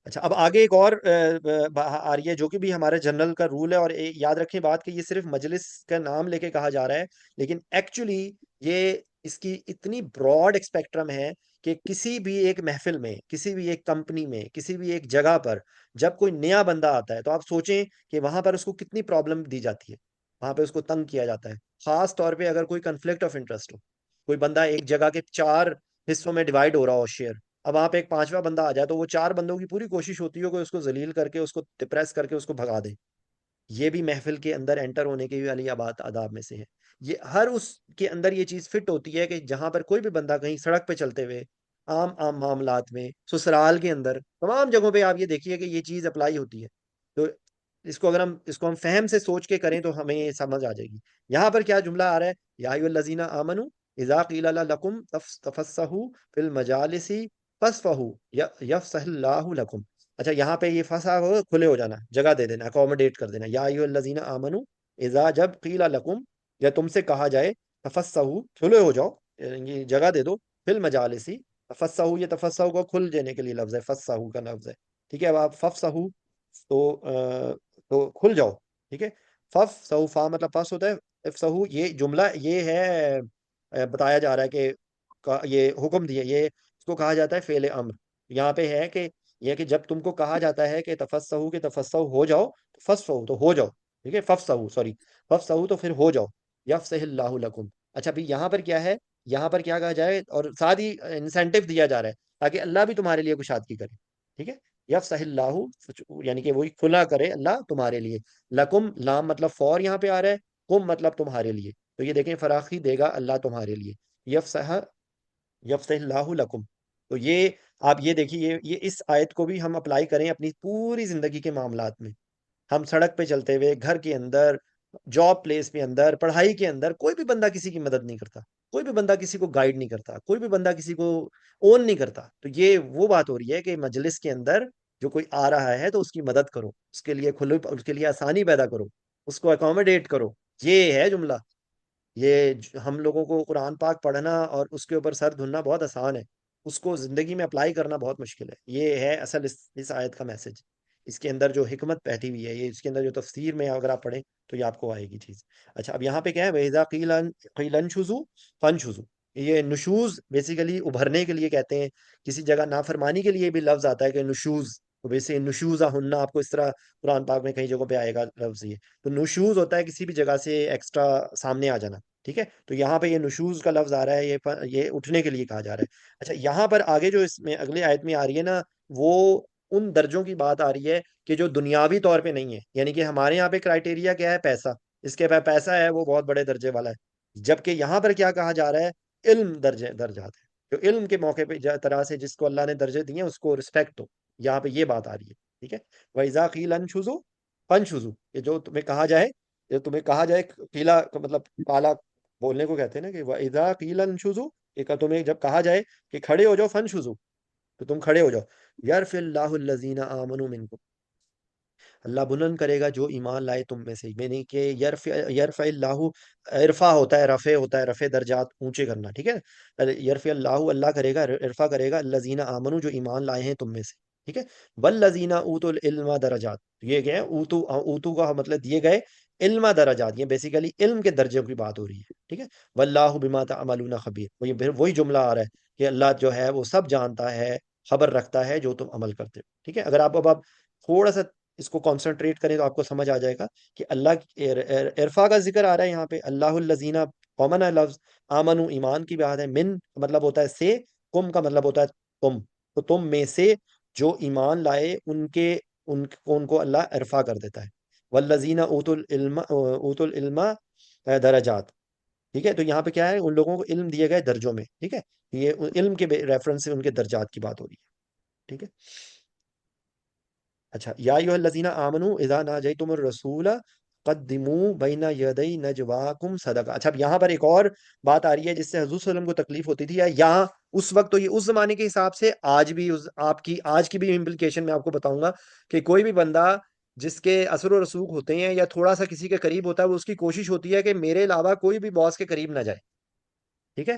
اچھا، اب آگے ایک اور آ رہی ہے جو کہ بھی ہمارے جنرل کا رول ہے، اور یاد رکھیں بات کہ یہ صرف مجلس کا نام لے کے کہا جا رہا ہے، لیکن ایکچولی یہ اس کی اتنی براڈ اسپیکٹرم ہے کہ کسی بھی ایک محفل میں، کسی بھی ایک کمپنی میں، کسی بھی ایک جگہ پر جب کوئی نیا بندہ آتا ہے تو آپ سوچیں کہ وہاں پر اس کو کتنی پرابلم دی جاتی ہے، وہاں پہ اس کو تنگ کیا جاتا ہے، خاص طور پہ اگر کوئی کنفلکٹ آف انٹرسٹ ہو، کوئی بندہ ایک جگہ کے 4 حصوں میں ڈیوائڈ ہو رہا ہو شیئر، اب وہاں پہ ایک 5واں بندہ آ جائے تو وہ 4 بندوں کی پوری کوشش ہوتی ہے کہ اس کو ذلیل کر کے، اس کو ڈپریس کر کے اس کو بھگا دے، یہ بھی محفل کے اندر انٹر ہونے کی والی آداب میں سے ہے، یہ ہر اس کے اندر یہ چیز فٹ ہوتی ہے کہ جہاں پر کوئی بھی بندہ کہیں سڑک پہ چلتے ہوئے، عام عام معاملات میں، سسرال کے اندر، تمام جگہوں پہ آپ یہ دیکھیے کہ یہ چیز اپلائی ہوتی ہے، تو اس کو ہم فہم سے سوچ کے کریں تو ہمیں یہ سمجھ آ جائے گی۔ یہاں پر کیا جملہ آ رہا ہے، یا ایھا الذین آمنوا اذا قیل لکم تفسحوا فی المجالس فصفحوا یفسح اللہ لکم، اچھا یہاں پہ یہ فسا ہو کھلے ہو جانا، جگہ دے دینا، اکوموڈیٹ کر دینا، یا ایھا الذین آمنوا اذا جب قیل لکم یا تم سے کہا جائے، تفسحوا کھلے ہو جاؤ، یعنی جگہ دے دو، فی المجالس، تفسحوا یہ تفسحوا کو کھل دینے کے لیے لفظ ہے، فسحوا کا لفظ ہے، ٹھیک ہے، اب آپ ففسحوا تو تو کھل جاؤ، ٹھیک ہے، ففسحوا، فا مطلب پس ہوتا ہے، افسحوا یہ جملہ یہ ہے، بتایا جا رہا ہے کہ یہ حکم دیا، یہ اس کو کہا جاتا ہے فعل امر، یہاں پہ ہے کہ یہ کہ جب تم کو کہا جاتا ہے کہ تفسحوا کہ تفسحوا ہو جاؤ، فصفحوا تو ہو جاؤ، ٹھیک ہے، ففسحوا سوری، ففسحوا تو پھر ہو جاؤ، یفسح اللہ لکم، اچھا بھی یہاں پر کیا ہے، یہاں پر کیا کہا جائے، اور ساتھ ہی انسینٹو دیا جا رہا ہے تاکہ اللہ بھی تمہارے لیے کشادگی کرے، ٹھیک ہے، یفسح اللہ، یعنی کہ وہی کھلا کرے اللہ تمہارے لیے، لکم لام مطلب فور یہاں پہ آ رہا ہے، کم مطلب تمہارے لیے، تو یہ دیکھیں فراخی دے گا اللہ تمہارے لیے، یفسح، یفسح اللہ لکم، تو یہ آپ یہ دیکھیے، یہ اس آیت کو بھی ہم اپلائی کریں اپنی پوری زندگی کے معاملات میں، ہم سڑک پہ چلتے ہوئے، گھر کے اندر، جاب پلیس کے اندر، پڑھائی کے اندر، کوئی بھی بندہ کسی کی مدد نہیں کرتا، کوئی بھی بندہ کسی کو گائیڈ نہیں کرتا، کوئی بھی بندہ کسی کو اون نہیں کرتا، تو یہ وہ بات ہو رہی ہے کہ مجلس کے اندر جو کوئی آ رہا ہے تو اس کی مدد کرو، اس کے لیے اس کے لیے آسانی پیدا کرو، اس کو اکوموڈیٹ کرو، یہ ہے جملہ، یہ ہم لوگوں کو قرآن پاک پڑھنا اور اس کے اوپر سر دھننا بہت آسان ہے، اس کو زندگی میں اپلائی کرنا بہت مشکل ہے، یہ ہے اصل اس آیت کا میسج، اس کے اندر جو حکمت بیٹھی ہوئی ہے، یہ اس کے اندر جو تفسیر میں اگر آپ پڑھیں تو یہ آپ کو آئے گی چیز۔ اچھا، اب یہاں پہ کیا ہے، وَإِذَا قِيلَ انشُزُوا فَانشُزُوا، یہ نشوز بیسیکلی ابھرنے کے لیے کہتے ہیں، کسی جگہ نافرمانی کے لیے بھی لفظ آتا ہے کہ نشوز، تو ویسے نشوزہ ہننا آپ کو اس طرح قرآن پاک میں کئی جگہوں پہ آئے گا لفظ، یہ تو نشوز ہوتا ہے کسی بھی جگہ سے ایکسٹرا سامنے آ جانا، ٹھیک ہے، تو یہاں پہ یہ نشوز کا لفظ آ رہا ہے، یہ اٹھنے کے لیے کہا جا رہا ہے۔ اچھا، یہاں پر آگے جو اس میں اگلے آیت میں آ رہی ہے نا، وہ ان درجوں کی بات آ رہی ہے کہ جو دنیاوی طور پہ نہیں ہے، یعنی کہ ہمارے یہاں پہ کرائٹیریا کیا ہے، پیسہ، اس کے پاس پیسہ ہے وہ بہت بڑے درجے والا ہے، جبکہ یہاں پر کیا کہا جا رہا ہے، علم درجات ہے، جو علم کے موقع پہ طرح سے جس کو اللہ نے درجے دیے ہیں اس کو رسپیکٹ دو، یہاں پہ یہ بات آ رہی ہے، ٹھیک ہے، وَإِذَا قِيلَ انشُزُوا فَانشُزُوا، یہ جو تمہیں کہا جائے، یہ تمہیں کہا جائے، قیلا کا مطلب کالا بولنے کو کہتے ہیں نا، کہ وَإِذَا قِيلَ انشُزُوا، کہ تمہیں جب کہا جائے کہ کھڑے ہو جاؤ، فَانشُزُوا تو تم کھڑے ہو جاؤ، یرفع اللہ الذین آمنوا منکم، اللہ بلند کرے گا جو ایمان لائے تم میں سے، یعنی کہ یرفع اللہ، عرفہ ہوتا ہے، رفع ہوتا ہے، رفع درجات اونچے کرنا، ٹھیک ہے، یرفع اللہ، اللہ کرے گا، عرفہ کرے گا الذین آمنوا جو ایمان لائے ہیں تم میں سے، ٹھیک ہے، والذین اوتوا العلم درجات، یہ کیا ہے، اوتو کا مطلب دیے گئے، علم درجات، یہ بیسیکلی علم کے درجے کی بات ہو رہی ہے، ٹھیک ہے، واللہ بما تعملون خبیر، پھر وہی جملہ آ رہا ہے کہ اللہ جو ہے وہ سب جانتا ہے، خبر رکھتا ہے جو تم عمل کرتے ہو، ٹھیک ہے، اگر آپ تھوڑا سا اس کو کانسنٹریٹ کریں تو آپ کو سمجھ آ جائے گا کہ اللہ عرفا کا ذکر آ رہا ہے یہاں پہ، اللہ الذین کامن ہے لفظ. آمنو ایمان کی بات ہے. من کا مطلب ہوتا ہے سے. کم کا مطلب ہوتا ہے تم. تو تم میں سے جو ایمان لائے ان کو اللہ ارفع کر دیتا ہے. والذین اوتوا العلم درجات. ٹھیک ہے. تو یہاں پہ کیا ہے؟ ان لوگوں کو علم دیے گئے درجوں میں. ٹھیک ہے. یہ علم کے ریفرنس سے ان کے درجات کی بات ہو رہی ہے. ٹھیک ہے. اچھا. یا ایھا الذین آمنوا اذا ناجیتم الرسول قدموا بین یدی نجواکم صدقہ. اچھا اب یہاں پر ایک اور بات آ رہی ہے جس سے حضور صلی اللہ علیہ وسلم کو تکلیف ہوتی تھی. یا یہاں اس وقت تو یہ اس زمانے کے حساب سے آج بھی آج کی بھی امپلیکیشن میں آپ کو بتاؤں گا کہ کوئی بھی بندہ جس کے اثر و رسوخ ہوتے ہیں یا تھوڑا سا کسی کے قریب ہوتا ہے وہ اس کی کوشش ہوتی ہے کہ میرے علاوہ کوئی بھی باس کے قریب نہ جائے. ٹھیک ہے.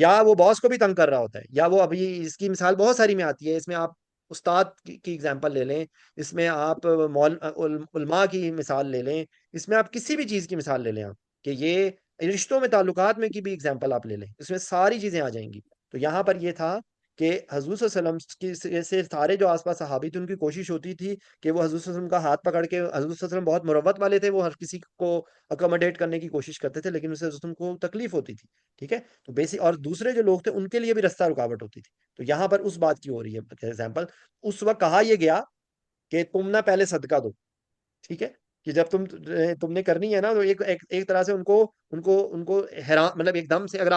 یا وہ باس کو بھی تنگ کر رہا ہوتا ہے یا وہ ابھی اس کی مثال بہت ساری میں آتی ہے. اس میں آپ استاد کی اگزامپل لے لیں. اس میں آپ علماء کی مثال لے لیں. اس میں آپ کسی بھی چیز کی مثال لے لیں. آپ کہ یہ رشتوں میں تعلقات میں کی بھی اگزامپل آپ لے لیں. اس میں ساری چیزیں آ جائیں گی. تو یہاں پر یہ تھا کہ حضور صلی اللہ علیہ وسلم سے سارے جو آس پاس صحابی تھے ان کی کوشش ہوتی تھی کہ وہ حضور صلی اللہ علیہ وسلم کا ہاتھ پکڑ کے. حضور صلی اللہ علیہ وسلم بہت مروت والے تھے. وہ ہر کسی کو اکوموڈیٹ کرنے کی کوشش کرتے تھے لیکن اسے حضور صلی اللہ علیہ وسلم کو تکلیف ہوتی تھی. ٹھیک ہے. تو بیسک اور دوسرے جو لوگ تھے ان کے لیے بھی رستہ رکاوٹ ہوتی تھی. تو یہاں پر اس بات کی ہو رہی ہے ایگزامپل. اس وقت کہا یہ گیا کہ تم نہ پہلے صدقہ دو. ٹھیک ہے. کہ جب تم نے کرنی ہے نا تو ایک طرح سے ان کو حیران مطلب ایک دم سے اگر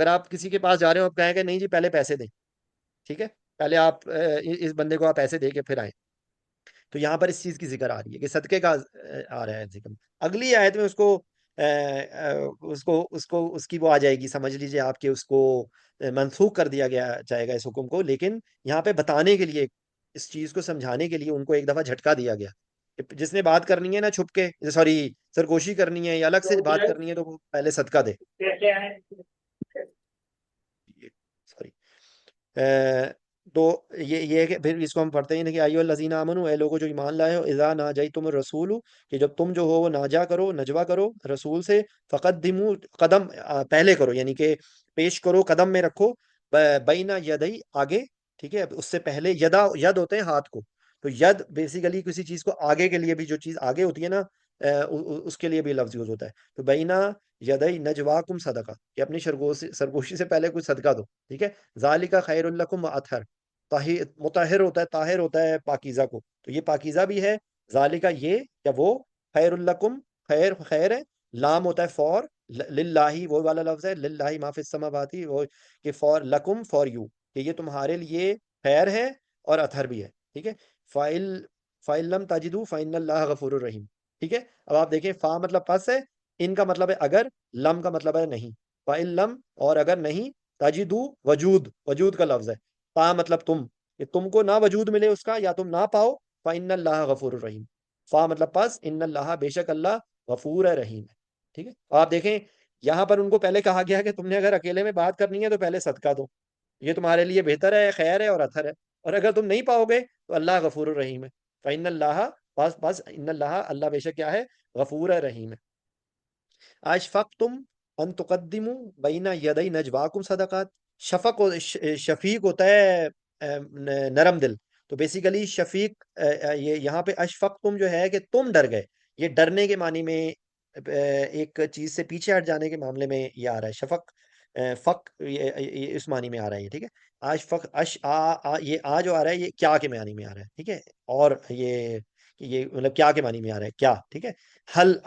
آپ کسی کے پاس جا رہے ہو آپ کہیں کہ نہیں جی پہلے پیسے دیں. ٹھیک ہے. پہلے آپ اس بندے کو آپ پیسے دے کے پھر آئیں. تو یہاں پر اس چیز کی ذکر آ رہی ہے کہ صدقے کا آ رہا ہے ذکر. اگلی آیت میں اس کی وہ آ جائے گی. سمجھ لیجئے آپ کہ اس کو منسوخ کر دیا گیا جائے گا اس حکم کو. لیکن یہاں پہ بتانے کے لیے اس چیز کو سمجھانے کے لیے ان کو ایک دفعہ جھٹکا دیا گیا کہ جس نے بات کرنی ہے نا چھپ کے سوری سرگوشی کرنی ہے یا الگ سے بات کرنی ہے تو وہ پہلے صدقہ دے. سوری. تو یہ ہے کہ پھر اس کو ہم پڑھتے ہیں کہ ایھا الذین آمنوا اے لوگوں جو ایمان لائے ہو اذا ناجیتم الرسول کہ جب تم جو ہو وہ ناجا کرو نجوا کرو رسول سے فقدموا قدم پہلے کرو یعنی کہ پیش کرو قدم میں رکھو بین یدی آگے. ٹھیک ہے. اس سے پہلے ید ہوتے ہیں ہاتھ کو. تو ید بیسیکلی کسی چیز کو آگے کے لیے بھی جو چیز آگے ہوتی ہے نا اس کے لیے بھی لفظ یوز ہوتا ہے. تو بینا یدی نجواکم صدقہ کہ اپنی سرگوشی سے پہلے کچھ صدقہ دو. ٹھیک ہے. ذالک خیر لکم واطہر مطہر ہوتا ہے طاہر ہوتا ہے پاکیزہ کو. تو یہ پاکیزہ بھی ہے. ذالک یہ یا وہ خیر لکم خیر ہے. لام ہوتا ہے فور. للہ وہ والا لفظ ہے. للہ ما فی السماوات وہ کہ فور لکم فار یو کہ یہ تمہارے لیے خیر ہے اور اطہر بھی ہے. ٹھیک ہے. فَإِن لَمْ تَجِدُوا فَإِنَّ اللَّهَ غَفُورٌ رَحِيمٌ. ٹھیک ہے. اب آپ دیکھیں فا مطلب پس ہے. ان کا مطلب ہے اگر. لم کا مطلب ہے نہیں. فَإِن لَمْ اور اگر نہیں. تجدو وجود کا لفظ ہے. تا مطلب تم کہ تم کو نہ وجود ملے اس کا یا تم نہ پاؤ. فَإِنَّ اللَّهَ غَفُورٌ رَحِيمٌ. فا مطلب پس. ان اللہ بے شک اللہ غفور ہے رحیم ہے. ٹھیک ہے. آپ دیکھیں یہاں پر ان کو پہلے کہا گیا کہ تم نے اگر اکیلے میں بات کرنی ہے تو پہلے صدقہ دو. یہ تمہارے لیے بہتر ہے خیر ہے اور اطہر ہے. اور اگر تم نہیں پاؤ گے تو اللہ غفور الرحیم ہے. فَإِنَّ اللَّهَ بس ان اللہ اللہ بے شک کیا ہے غفور ہے رحیم ہے. اشفقتم ان تقدموا بین یدی نجواکم صدقات. شفیق ہوتا ہے نرم دل. تو بیسیکلی شفیق یہ یہاں پہ اشفقتم جو ہے کہ تم ڈر گئے. یہ ڈرنے کے معنی میں ایک چیز سے پیچھے ہٹ جانے کے معاملے میں یہ آ رہا ہے. شفق فق یہ اس معنی میں آ رہا ہے. ٹھیک ہے. آج فق یہ جو آ رہا ہے یہ کیا کے معنی میں آ رہا ہے. ٹھیک ہے. اور یہ مطلب کیا کے معنی میں آ رہا ہے کیا. ٹھیک ہے.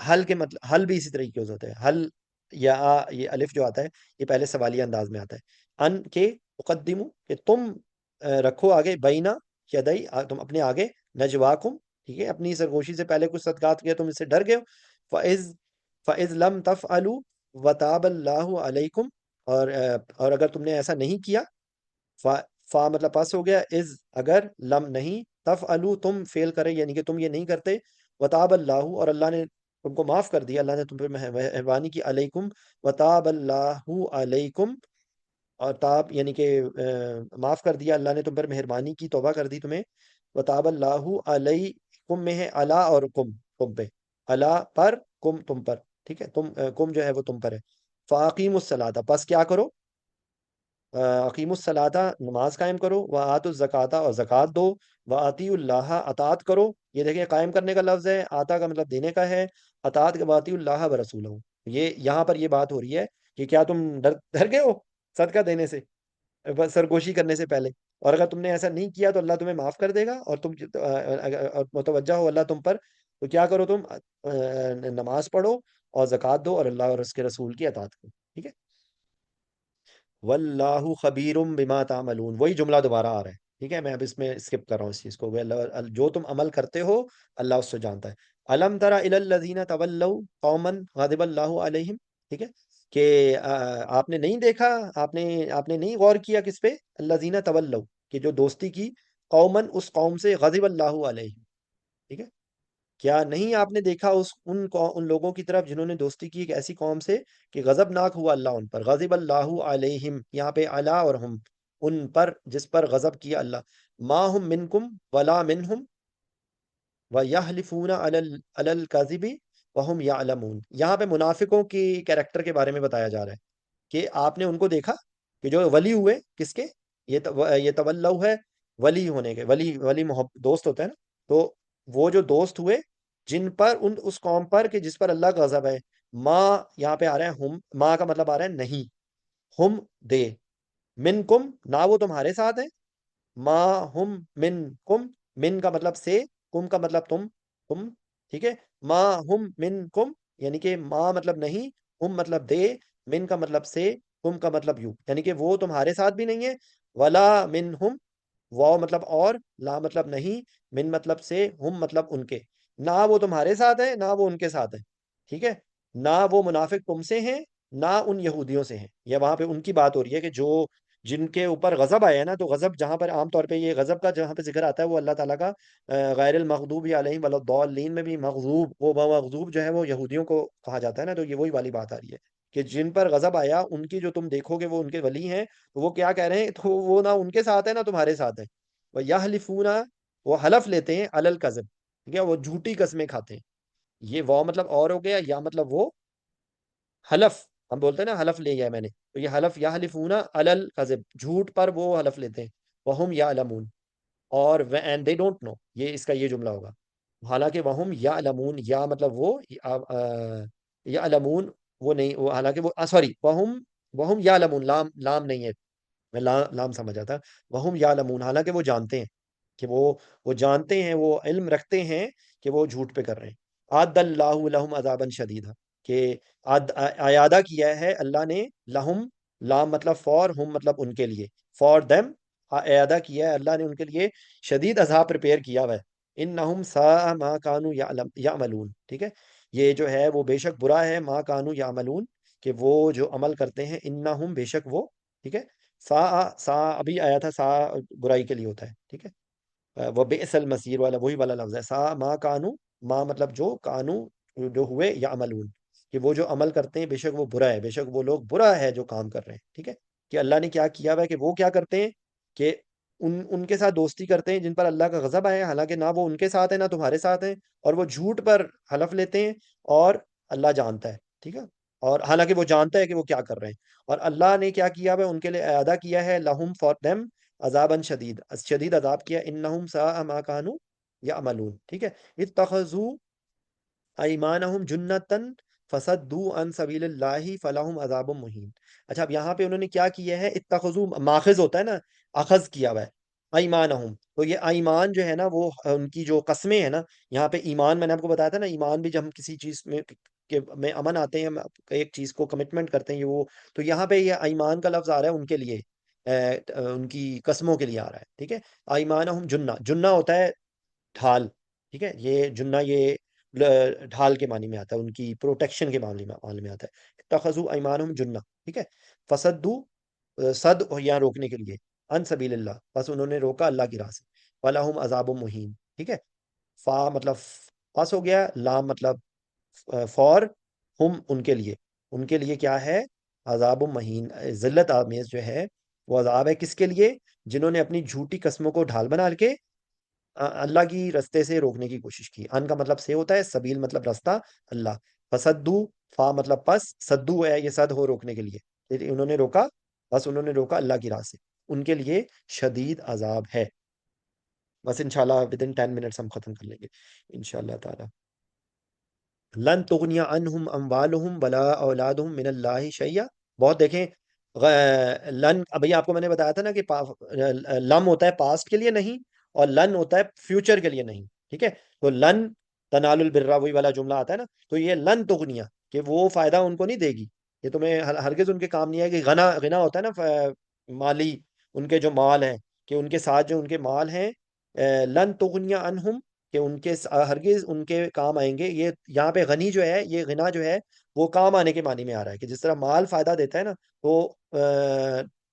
حل کے مطلب حل بھی اسی طریقے سے ہوتا ہے. حل یا یہ الف جو آتا ہے یہ پہلے سوالیہ انداز میں آتا ہے. ان کے مقدمو کہ تم رکھو آگے بینا یدئی تم اپنے آگے نجواکم. ٹھیک ہے. اپنی سرگوشی سے پہلے کچھ صدقات کیا تم اس سے ڈر گئے ہو. فَإِذْ لَمْ تَفْعَلُوا وَتَابَ اللَّهُ عَلَيْكُمْ اور اگر تم نے ایسا نہیں کیا. فا مطلب پاس ہو گیا. از اگر لم نہیں تفعلوا تم فیل کرے یعنی کہ تم یہ نہیں کرتے. وتاب اللہ اور اللہ نے تم کو معاف کر دیا. اللہ نے تم پہ مہربانی کی. علیکم وتاب اللہ علیکم اور تاب یعنی کہ معاف کر دیا. اللہ نے تم پر مہربانی کی توبہ کر دی تمہیں. وتاب اللہ علیکم میں ہے الا اور کم تم پہ. الا پر کم تم پر. ٹھیک ہے. تم کم جو ہے وہ تم پر ہے. فاقیم الصلاۃ پس کیا کرو. اقیم الصلاۃ نماز قائم کرو. وآتوا الزکاۃ اور زکوٰۃ دو. واطیعوا اللہ اطاعت کرو. یہ دیکھیں قائم کرنے کا لفظ ہے. آتا کا مطلب دینے کا ہے. اطاعت کے واطیعوا اللہ ورسولہ یہ یہاں پر یہ بات ہو رہی ہے کہ کیا تم ڈر گئے ہو صدقہ دینے سے، بس سرگوشی کرنے سے پہلے؟ اور اگر تم نے ایسا نہیں کیا تو اللہ تمہیں معاف کر دے گا، اور تم اور متوجہ ہو اللہ تم پر، تو کیا کرو تم، نماز پڑھو اور زکوٰۃ دو اور اللہ اور اس کے رسول کی اطاعت کرو، ٹھیک ہے؟ واللہ خبیر بما تعملون، وہی جملہ دوبارہ آ رہا ہے، ٹھیک ہے؟ میں اب اس میں اسکپ کر رہا ہوں اس چیز کو، جو تم عمل کرتے ہو اللہ اس سے جانتا ہے۔ الم تر الی الذین تولوا قوما غضب اللہ علیہم، ٹھیک ہے؟ کہ آپ نے نہیں دیکھا، آپ نے نہیں غور کیا کس پہ؟ الذین تولوا، کہ جو دوستی کی، قومن اس قوم سے، غضب اللہ علیہم، ٹھیک ہے؟ کیا نہیں آپ نے دیکھا ان لوگوں کی طرف جنہوں نے دوستی کی ایک ایسی قوم سے کہ غضب ناک ہوا اللہ ان پر، غضب اللہ علیہم، یہاں پہ علی اور ہم، ان پر جس پر غضب کیا اللہ، ما ہم منکم ولا منہم وَيَحْلِفُونَ عَلَى الْكَذِبِ وَهُمْ يَعْلَمُونَ، یہاں پہ منافقوں کی کیریکٹر کے بارے میں بتایا جا رہا ہے کہ آپ نے ان کو دیکھا کہ جو ولی ہوئے کس کے، یہ تولو ہے ولی ہونے کے، ولی دوست ہوتا ہے نا، تو وہ جو دوست ہوئے جن پر اس قوم پر کہ جس پر اللہ کا غضب ہے، ماں یہاں پہ آ رہا ہے، ہم ماں کا مطلب آ رہا ہے نہیں، ہم دے، من کم نہ وہ تمہارے ساتھ ہے، ما ہم من کم، من کا مطلب سے، کم کا مطلب تم، ٹھیک ہے؟ ما ہم من کم، یعنی کہ ما مطلب نہیں، ہم مطلب دے، من کا مطلب سے، کم کا مطلب یو، یعنی کہ وہ تمہارے ساتھ بھی نہیں ہے، ولا من ہم، واو مطلب اور، لا مطلب نہیں، من مطلب سے، ہم مطلب ان کے، نہ وہ تمہارے ساتھ ہے نہ وہ ان کے ساتھ ہے، ٹھیک ہے؟ نہ وہ منافق تم سے ہیں نہ ان یہودیوں سے ہیں، یہ وہاں پہ ان کی بات ہو رہی ہے کہ جو جن کے اوپر غضب آیا ہے نا، تو غضب جہاں پر عام طور پہ یہ غضب کا جہاں پہ ذکر آتا ہے وہ اللہ تعالیٰ کا غیر المغضوب علیہم ولا الضالین میں بھی مغضوب، وہ مغضوب جو ہے وہ یہودیوں کو کہا جاتا ہے نا، تو یہ وہی والی بات آ رہی ہے کہ جن پر غضب آیا ان کی جو تم دیکھو گے وہ ان کے ولی ہیں، تو وہ کیا کہہ رہے ہیں؟ تو وہ نہ ان کے ساتھ ہے نہ تمہارے ساتھ ہے، وہ یحلفون، وہ حلف لیتے ہیں، علی الکذب، ٹھیک ہے؟ وہ جھوٹی قسمیں کھاتے ہیں، یہ وہ مطلب اور ہو گیا، یا مطلب وہ حلف، ہم بولتے ہیں نا حلف لے گیا میں نے، تو یہ حلف یا حلفون علی الکذب، جھوٹ پر وہ حلف لیتے ہیں، وہم یعلمون، اور اینڈ دے ڈونٹ نو، یہ اس کا یہ جملہ ہوگا، حالانکہ وہم یعلمون، یا مطلب وہ یعلمون، وہ نہیں، وہ حالانکہ وہ سوری، وہم یعلمون، لام لام نہیں ہے، میں لام سمجھا تھا، وہم یعلمون، حالانکہ وہ جانتے ہیں کہ وہ جانتے ہیں، وہ علم رکھتے ہیں کہ وہ جھوٹ پہ کر رہے ہیں۔ عد اللہ لہم عذابا شدیدا، کہ اعادہ کیا ہے اللہ نے، لہم، لام مطلب فور، ہم مطلب ان کے لیے، فار دیم، اعادہ کیا ہے اللہ نے ان کے لیے شدید عذاب پریپیئر کیا ہوا ہے، انہم ساء ما کانوا یعملون، ٹھیک ہے؟ یہ جو ہے وہ بے شک برا ہے، ما کانوا یعملون، کہ وہ جو عمل کرتے ہیں، انہم بے شک وہ، ٹھیک ہے؟ سا ابھی آیا تھا، سا برائی کے لیے ہوتا ہے، ٹھیک ہے؟ وہ بئس المصیر والا وہی والا لفظ ہے، سا ما کانو، ما مطلب جو، کانو جو ہوئے، یا عملون، کہ وہ جو عمل کرتے ہیں بے شک وہ برا ہے، بے شک وہ لوگ برا ہے جو کام کر رہے ہیں، ٹھیک ہے؟ کہ اللہ نے کیا کیا ہوا ہے کہ وہ کیا کرتے ہیں کہ ان کے ساتھ دوستی کرتے ہیں جن پر اللہ کا غضب آیا ہے، حالانکہ نہ وہ ان کے ساتھ ہے نہ تمہارے ساتھ ہیں، اور وہ جھوٹ پر حلف لیتے ہیں، اور اللہ جانتا ہے، ٹھیک ہے؟ اور حالانکہ وہ جانتا ہے کہ وہ کیا کر رہے ہیں، اور اللہ نے کیا کیا ہوا ہے ان کے لیے اعادہ کیا ہے، لہم فار دیم عذابا شدید، شدید عذاب کیا، انہم ساء ما کانوا یعملون، ٹھیک ہے؟ اتخذوا ایمانہم جنتن فصدوا عن سبیل اللہ فلہم عذاب مہین۔ اچھا، اب یہاں پہ انہوں نے کیا کیا ہے؟ اتخذوا، ماخذ ہوتا ہے نا، اخذ کیا ہوا ہے، ایمانہم، تو یہ ایمان جو ہے نا وہ ان کی جو قسمیں ہیں نا، یہاں پہ ایمان میں نے آپ کو بتایا تھا نا، ایمان بھی جب ہم کسی چیز میں امن آتے ہیں، ہم ایک چیز کو کمٹمنٹ کرتے ہیں، یہ وہ، تو یہاں پہ یہ ایمان کا لفظ آ رہا ہے ان کے لیے، ان کی قسموں کے لیے آ رہا ہے، ٹھیک ہے؟ ایمانہم جنہ، جنہ ہوتا ہے ڈھال، ٹھیک ہے؟ یہ جنہ یہ ڈھال کے معنی میں آتا ہے، ان کی پروٹیکشن کے معاملے میں آتا ہے، اتخذوا ایمانہم جنہ، ٹھیک ہے؟ فصدوا، صد یہاں روکنے کے لیے، ان سبیل اللہ، بس انہوں نے روکا اللہ کی راہ سے، فلہم عذاب مہین، ٹھیک ہے؟ فا مطلب پس ہو گیا، لام مطلب فور، ہم ان کے لیے کیا ہے؟ عذاب مہین، ذلت آمیز جو ہے وہ عذاب ہے، کس کے لیے؟ جنہوں نے اپنی جھوٹی قسموں کو ڈھال بنا کے اللہ کی رستے سے روکنے کی کوشش کی، ان کا مطلب سے ہوتا ہے، سبیل مطلب رستہ، اللہ، فسدو، فا مطلب پس، سدو ہے یہ صد ہو روکنے کے لیے، انہوں نے روکا، بس انہوں نے روکا اللہ کی راہ سے، ان کے لیے شدید عذاب ہے۔ بس انشاءاللہ ودن 10 منٹس ہم ختم کر لیں گے انشاءاللہ تعالی۔ لن تغنی عنہم اموالہم ولا اولادہم من اللہ شیئا. بہت دیکھیں لن، ابھی آپ کو میں نے بتایا تھا نا کہ لم ہوتا ہے پاسٹ کے لیے نہیں، اور لن ہوتا ہے فیوچر کے لیے نہیں. ٹھیک ہے، تو لن تنال البر وہی والا جملہ آتا ہے نا، تو یہ لن تغنیہ کہ وہ فائدہ ان کو نہیں دے گی، یہ تمہیں ہرگز ان کے کام نہیں آئے گی. غنا ہوتا ہے نا مالی، ان کے جو مال ہیں، کہ ان کے ساتھ جو ان کے مال ہیں، لن تغنیہ عنہم کہ ان کے ہرگز ان کے کام آئیں گے. یہ یہاں پہ غنی جو ہے، یہ غنا جو ہے وہ کام آنے کے معنی میں آ رہا ہے، کہ جس طرح مال فائدہ دیتا ہے نا، تو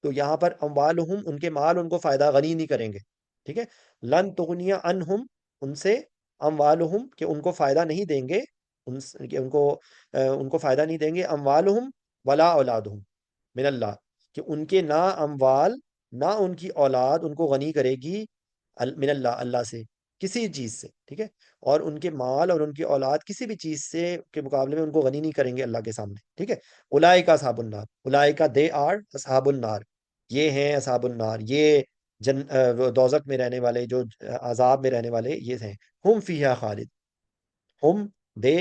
تو یہاں پر اموالہم ان کے مال ان کو فائدہ غنی نہیں کریں گے. ٹھیک ہے، لن تغنیہ عنہم ان سے، اموالہم کہ ان کو فائدہ نہیں دیں گے، کہ ان کو فائدہ نہیں دیں گے، اموالہم ولا اولادہم من اللہ کہ ان کے نہ اموال نہ ان کی اولاد ان کو غنی کرے گی من اللہ، اللہ سے کسی چیز سے. ٹھیک ہے، اور ان کے مال اور ان کی اولاد کسی بھی چیز سے کے مقابلے میں ان کو غنی نہیں کریں گے اللہ کے سامنے. ٹھیک ہے، اولئک اصحاب النار، اولئک دے آر اصحاب النار، یہ ہیں اصحاب النار، یہ وہ دوزخ میں رہنے والے، جو عذاب میں رہنے والے یہ ہیں. ہم فیہا خالد، ہم دے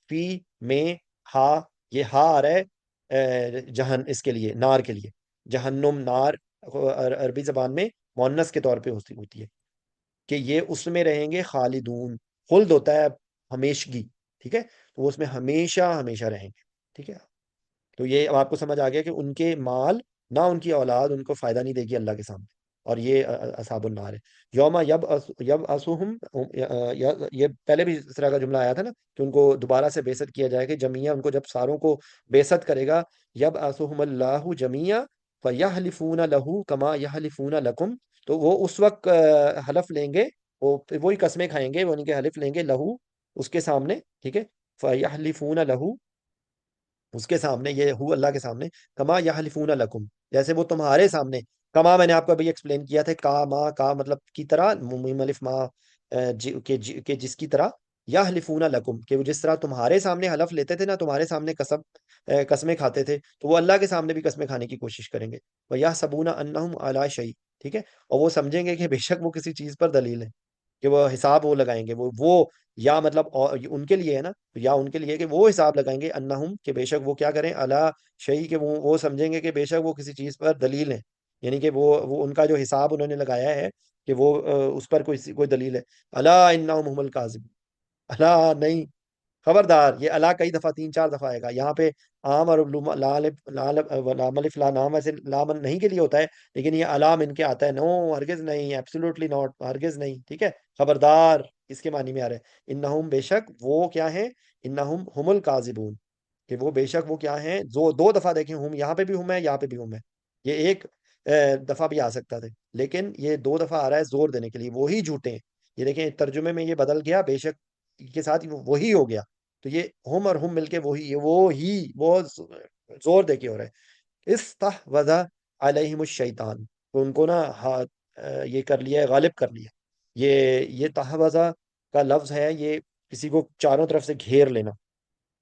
فی میں ہا، یہ ہا آ رہا ہے جہن اس کے لیے، نار کے لیے. جہنم نار عربی زبان میں مؤنث کے طور پہ ہوتی ہے، کہ یہ اس میں رہیں گے خالدون. خلد ہوتا ہے ہمیشگی. ٹھیک ہے، تو وہ اس میں ہمیشہ ہمیشہ رہیں گے. ٹھیک ہے، تو یہ اب آپ کو سمجھ آ گیا کہ ان کے مال نہ ان کی اولاد ان کو فائدہ نہیں دے گی اللہ کے سامنے، اور یہ اصحاب النار ہے. یوم یب اسوہم، یہ پہلے بھی اس طرح کا جملہ آیا تھا نا، کہ ان کو دوبارہ سے بیعت کیا جائے گا جمیعہ، ان کو جب ساروں کو بیعت کرے گا. یب اسوہم اللہ جمیعہ فیحلفون لہ کما یحلفون لکم، تو وہ اس وقت حلف لیں گے، وہ وہی قسمیں کھائیں گے، وہ ان کے حلف لیں گے لہو اس کے سامنے. ٹھیک ہے، فیحلفون لہو اس کے سامنے، یہ ہو اللہ کے سامنے، کما یحلفون لکم جیسے وہ تمہارے سامنے. کما میں نے آپ کو ابھی ایکسپلین کیا تھا، کا ما کا مطلب کی طرح، میم الف ما کہ جس کی طرح، یحلفون لکم کہ وہ جس طرح تمہارے سامنے حلف لیتے تھے نا، تمہارے سامنے قسمیں کھاتے تھے، تو وہ اللہ کے سامنے بھی قسمیں کھانے کی کوشش کریں گے. وَيَحْسَبُونَ أَنَّهُمْ عَلَىٰ شَيْءٍ. ٹھیک ہے، اور وہ سمجھیں گے کہ بے شک وہ کسی چیز پر دلیل ہے، کہ وہ حساب وہ لگائیں گے، وہ یا مطلب ان کے لیے ہے نا، یا ان کے لیے کہ وہ حساب لگائیں گے، انہم کہ بے شک وہ کیا کریں، الا شیء کہ وہ سمجھیں گے کہ بے شک وہ کسی چیز پر دلیل ہے، یعنی کہ وہ ان کا جو حساب انہوں نے لگایا ہے، کہ وہ اس پر کوئی دلیل ہے. الا انہم هم الکاذبون، الا نہیں، خبردار. یہ اللہ کئی دفعہ، 3 4 دفعہ آئے گا یہاں پہ. عام اور لام الف لا نام ایسے لام نہیں کے لیے ہوتا ہے، لیکن یہ علام ان کے آتا ہے. نو، ہرگز نہیں، ایبسولوٹلی ناٹ، ہرگز نہیں. ٹھیک ہے، خبردار اس کے معنی میں آ رہا ہے. انہم بے شک وہ کیا ہیں، انہم هم الکاذبون کہ وہ بے شک وہ کیا ہیں. 2 دفعہ دیکھیں، ہم یہاں پہ بھی ہم ہے، یہاں پہ بھی ہم ہے. یہ ایک دفعہ بھی آ سکتا تھا، لیکن یہ 2 دفعہ آ رہا ہے زور دینے کے لیے، وہی جھوٹے ہیں. یہ دیکھیں ترجمے میں یہ بدل گیا، بے شک کے ساتھ وہی ہو گیا. تو یہ ہم اور ہم مل کے وہ زور دے کے ہو رہا ہے. استحوذ علیہم الشیطان، تو ان کو نا یہ کر لیا ہے، غالب کر لیا. یہ تحوذ کا لفظ ہے، یہ کسی کو چاروں طرف سے گھیر لینا.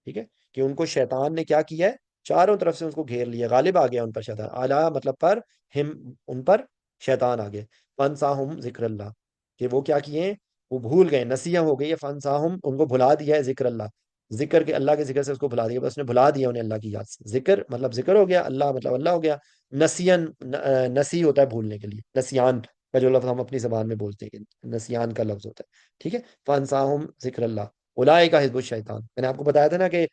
ٹھیک ہے، کہ ان کو شیطان نے کیا کیا ہے، چاروں طرف سے اس کو گھیر لیا، غالب آ گیا ان پر شیطان. اعلیٰ مطلب پر، ہم ان پر شیطان آ گئے. فانساہم ذکر اللہ کہ وہ کیا کیے ہیں، وہ بھول گئے، نسیہ ہو گئی ہے. فانساہم ان کو بھلا دیا ہے، ذکر اللہ، ذکر کے اللہ کے ذکر سے اس کو بھلا دیا، بس نے بھلا دیا انہیں اللہ کی یاد سے. ذکر مطلب ذکر ہو گیا، اللہ مطلب اللہ ہو گیا. نسین، نسی ہوتا ہے بھولنے کے لیے، نسیان کا جو لفظ ہم اپنی زبان میں بولتے ہیں کہ نسیان کا لفظ ہوتا ہے. ٹھیک ہے، فانساہم ذکر اللہ اولئک حزب الشیطان. میں نے آپ کو بتایا تھا نا کہ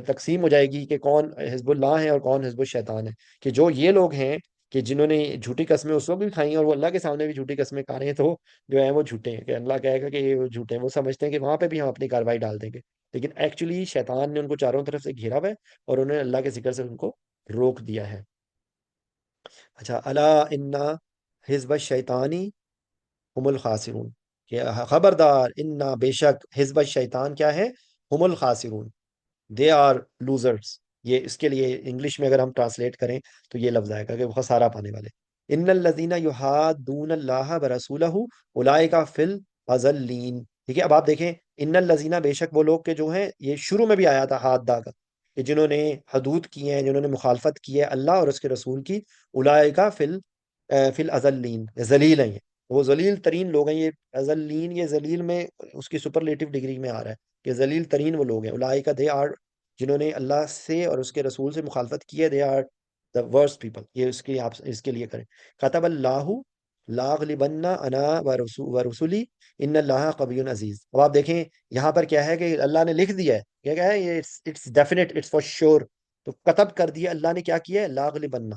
تقسیم ہو جائے گی کہ کون حزب اللہ ہے اور کون حزب الشیطان ہے. کہ جو یہ لوگ ہیں کہ جنہوں نے جھوٹی قسمیں اس وقت بھی کھائی ہیں، اور وہ اللہ کے سامنے بھی جھوٹی قسمیں کھا رہے ہیں، تو جو ہے وہ جھوٹے ہیں، کہ اللہ کہے گا کہ یہ جھوٹے ہیں. وہ سمجھتے ہیں کہ وہاں پہ بھی ہم اپنی کارروائی ڈال دیں گے، لیکن ایکچولی شیطان نے ان کو چاروں طرف سے گھیرا ہوا ہے، اور انہوں نے اللہ کے ذکر سے ان کو روک دیا ہے. اچھا، الا ان حزب الشیطانی هم الخاسرون کہ خبردار، انا بے شک، حزب الشیطان کیا ہے، هم الخاسرون، دے آر لوزرز. یہ اس کے لیے انگلش میں اگر ہم ٹرانسلیٹ کریں تو یہ لفظ آئے گا کہ وہ خسارہ پانے والے. ان الذین یحادون اللہ ورسولہ اولئک فی الاذلین. ٹھیک ہے، اب آپ دیکھیں، ان الذین بے شک وہ لوگ کہ جو ہیں، یہ شروع میں بھی آیا تھا حادہ کا، کہ جنہوں نے حدود کی ہیں، جنہوں نے مخالفت کی ہے اللہ اور اس کے رسول کی. اولئک فی الاذلین، ذلیل ہیں، وہ ذلیل ترین لوگ ہیں. یہ اذلین، یہ ذلیل میں اس کی سپرلیٹو ڈگری میں آ رہا ہے، کہ ذلیل ترین وہ لوگ ہیں، اولئک دے آر، جنہوں نے اللہ سے اور اس کے رسول سے مخالفت کی ہے، they are the worst people. یہ اس کی آپ اس کے لیے کریں. کتب اللہ لاغلبن انا ورسولی ان اللہ قوی عزیز. اب آپ دیکھیں یہاں پر کیا ہے کہ اللہ نے لکھ دیا ہے، کیا ہے یہ، it's definite, it's for sure. تو کتب کر دیا اللہ نے، کیا کیا ہے، لاغلبن،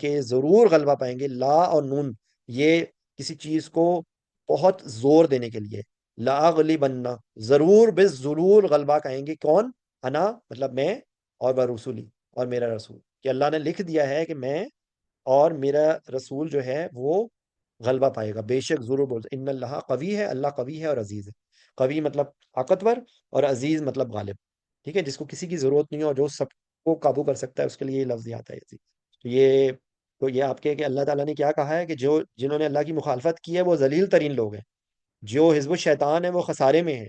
کہ ضرور غلبہ پائیں گے. لا اور نون یہ کسی چیز کو بہت زور دینے کے لیے. لاغلبن، ضرور بے ضرور غلبہ پائیں گے. کون؟ انا مطلب میں، اور رسولی، اور میرا رسول. کہ اللہ نے لکھ دیا ہے کہ میں اور میرا رسول جو ہے وہ غلبہ پائے گا، بے شک ضرور بول. ان اللہ قوی ہے، اللہ قوی ہے اور عزیز ہے. قوی مطلب طاقتور، اور عزیز مطلب غالب. ٹھیک ہے، جس کو کسی کی ضرورت نہیں ہو اور جو سب کو قابو کر سکتا ہے، اس کے لیے یہ لفظ ہی آتا ہے عزیز. تو یہ آپ کے کہ اللہ تعالیٰ نے کیا کہا ہے کہ جو جنہوں نے اللہ کی مخالفت کی ہے وہ ذلیل ترین لوگ ہیں، جو حزب الشیطان ہے وہ خسارے میں ہے.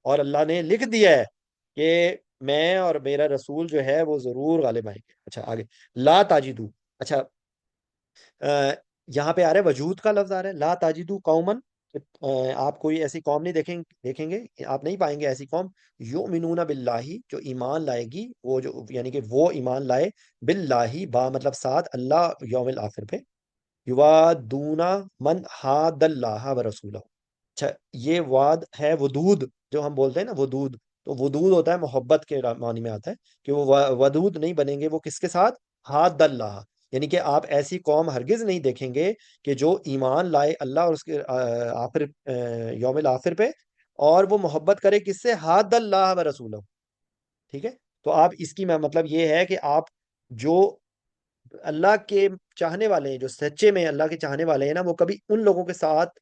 اور اللہ نے لکھ دیا ہے کہ میں اور میرا رسول جو ہے وہ ضرور غالب آئیں گے. اچھا آگے، لا تاجدو. اچھا یہاں پہ آ رہا ہے وجود کا لفظ آ رہا ہے، لا تاجدو قومن. آپ کوئی ایسی قوم نہیں دیکھیں گے، آپ نہیں پائیں گے ایسی قوم، یؤمنون باللہ، جو ایمان لائے گی، وہ جو یعنی کہ وہ ایمان لائے، باللہ با مطلب ساتھ، اللہ یوم الآخر پہ، یوادون من حاد اللہ ورسولہ. اچھا یہ واد ہے ودود، جو ہم بولتے ہیں نا ودود، تو ودود ہوتا ہے محبت کے معنی میں آتا ہے، کہ وہ ودود نہیں بنیں گے وہ کس کے ساتھ، حاد اللہ. یعنی کہ آپ ایسی قوم ہرگز نہیں دیکھیں گے کہ جو ایمان لائے اللہ اور اس کے آخر یوم الآخر پہ، اور وہ محبت کرے کس سے، حاد اللہ و رسولہ. ٹھیک ہے، تو آپ اس کی مطلب یہ ہے کہ آپ جو اللہ کے چاہنے والے ہیں، جو سچے میں اللہ کے چاہنے والے ہیں نا، وہ کبھی ان لوگوں کے ساتھ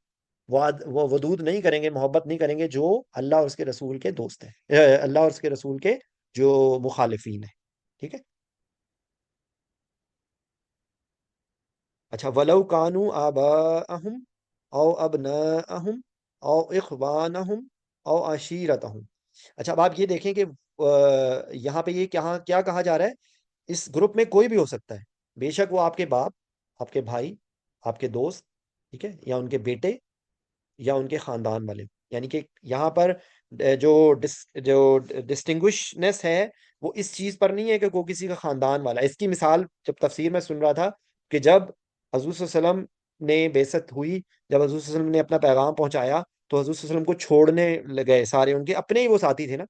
وہ ودود نہیں کریں گے، محبت نہیں کریں گے جو اللہ اور اس کے رسول کے دوست ہیں، اللہ اور اس کے رسول کے جو مخالفین ہیں. ٹھیک ہے. اچھا، ولو کانوا آباءہم او ابناءہم او اخوانہم او عشیرتہم. اچھا اب آپ یہ دیکھیں کہ یہاں پہ یہ کیا کہا جا رہا ہے، اس گروپ میں کوئی بھی ہو سکتا ہے، بے شک وہ آپ کے باپ، آپ کے بھائی، آپ کے دوست، ٹھیک ہے، یا ان کے بیٹے، یا ان کے خاندان والے. یعنی کہ یہاں پر جو ڈسٹنگوشنس ہے وہ اس چیز پر نہیں ہے کہ کوئی کسی کا خاندان والا. اس کی مثال جب تفسیر میں سن رہا تھا کہ جب حضور صلی اللہ علیہ وسلم نے بعثت ہوئی، جب حضور صلی اللہ علیہ وسلم نے اپنا پیغام پہنچایا، تو حضور صلی اللہ علیہ وسلم کو چھوڑنے گئے سارے، ان کے اپنے ہی وہ ساتھی تھے نا،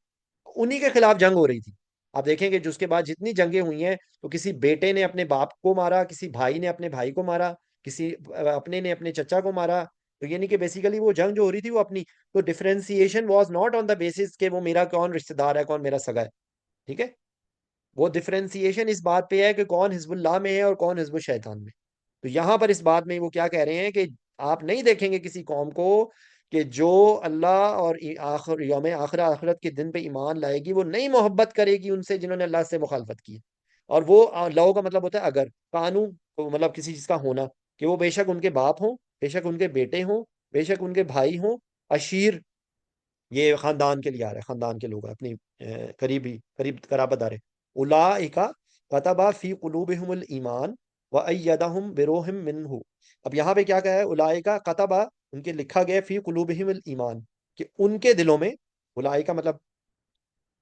انہی کے خلاف جنگ ہو رہی تھی. آپ دیکھیں کہ جو اس کے بعد جتنی جنگیں ہوئی ہیں، تو کسی بیٹے نے اپنے باپ کو مارا، کسی بھائی نے اپنے بھائی کو مارا، کسی اپنے نے اپنے چچا کو مارا. تو یعنی کہ بیسیکلی وہ جنگ جو ہو رہی تھی وہ اپنی. تو differentiation was not on the basis کہ وہ میرا کون رشتہ دار ہے، کون میرا سگا ہے. ٹھیک ہے، وہ ڈفرینسیشن اس بات پہ ہے کہ کون حزب اللہ میں ہے اور کون حزب الشیطان میں. تو یہاں پر اس بات میں وہ کیا کہہ رہے ہیں کہ آپ نہیں دیکھیں گے کسی قوم کو کہ جو اللہ اور یوم آخرت کے دن پہ ایمان لائے گی، وہ نہیں محبت کرے گی ان سے جنہوں نے اللہ سے مخالفت کی ہے. اور وہ لو کا مطلب ہوتا ہے اگر، قانون مطلب کسی چیز کا ہونا، کہ وہ بے شک ان کے باپ ہوں، بے شک ان کے بیٹے ہوں، بے شک ان کے بھائی ہوں. عشیر یہ خاندان کے لیے آ رہا ہے، خاندان کے لوگ ہیں، اپنی قریب قرابت دار. اولئک کتب فی قلوبہم الایمان وایدہم بروح منہ. اب یہاں پہ کیا کہا ہے، اولئک کتب، ان کے لکھا گیا فی قلوبہم الایمان، کہ ان کے دلوں میں، اولئک مطلب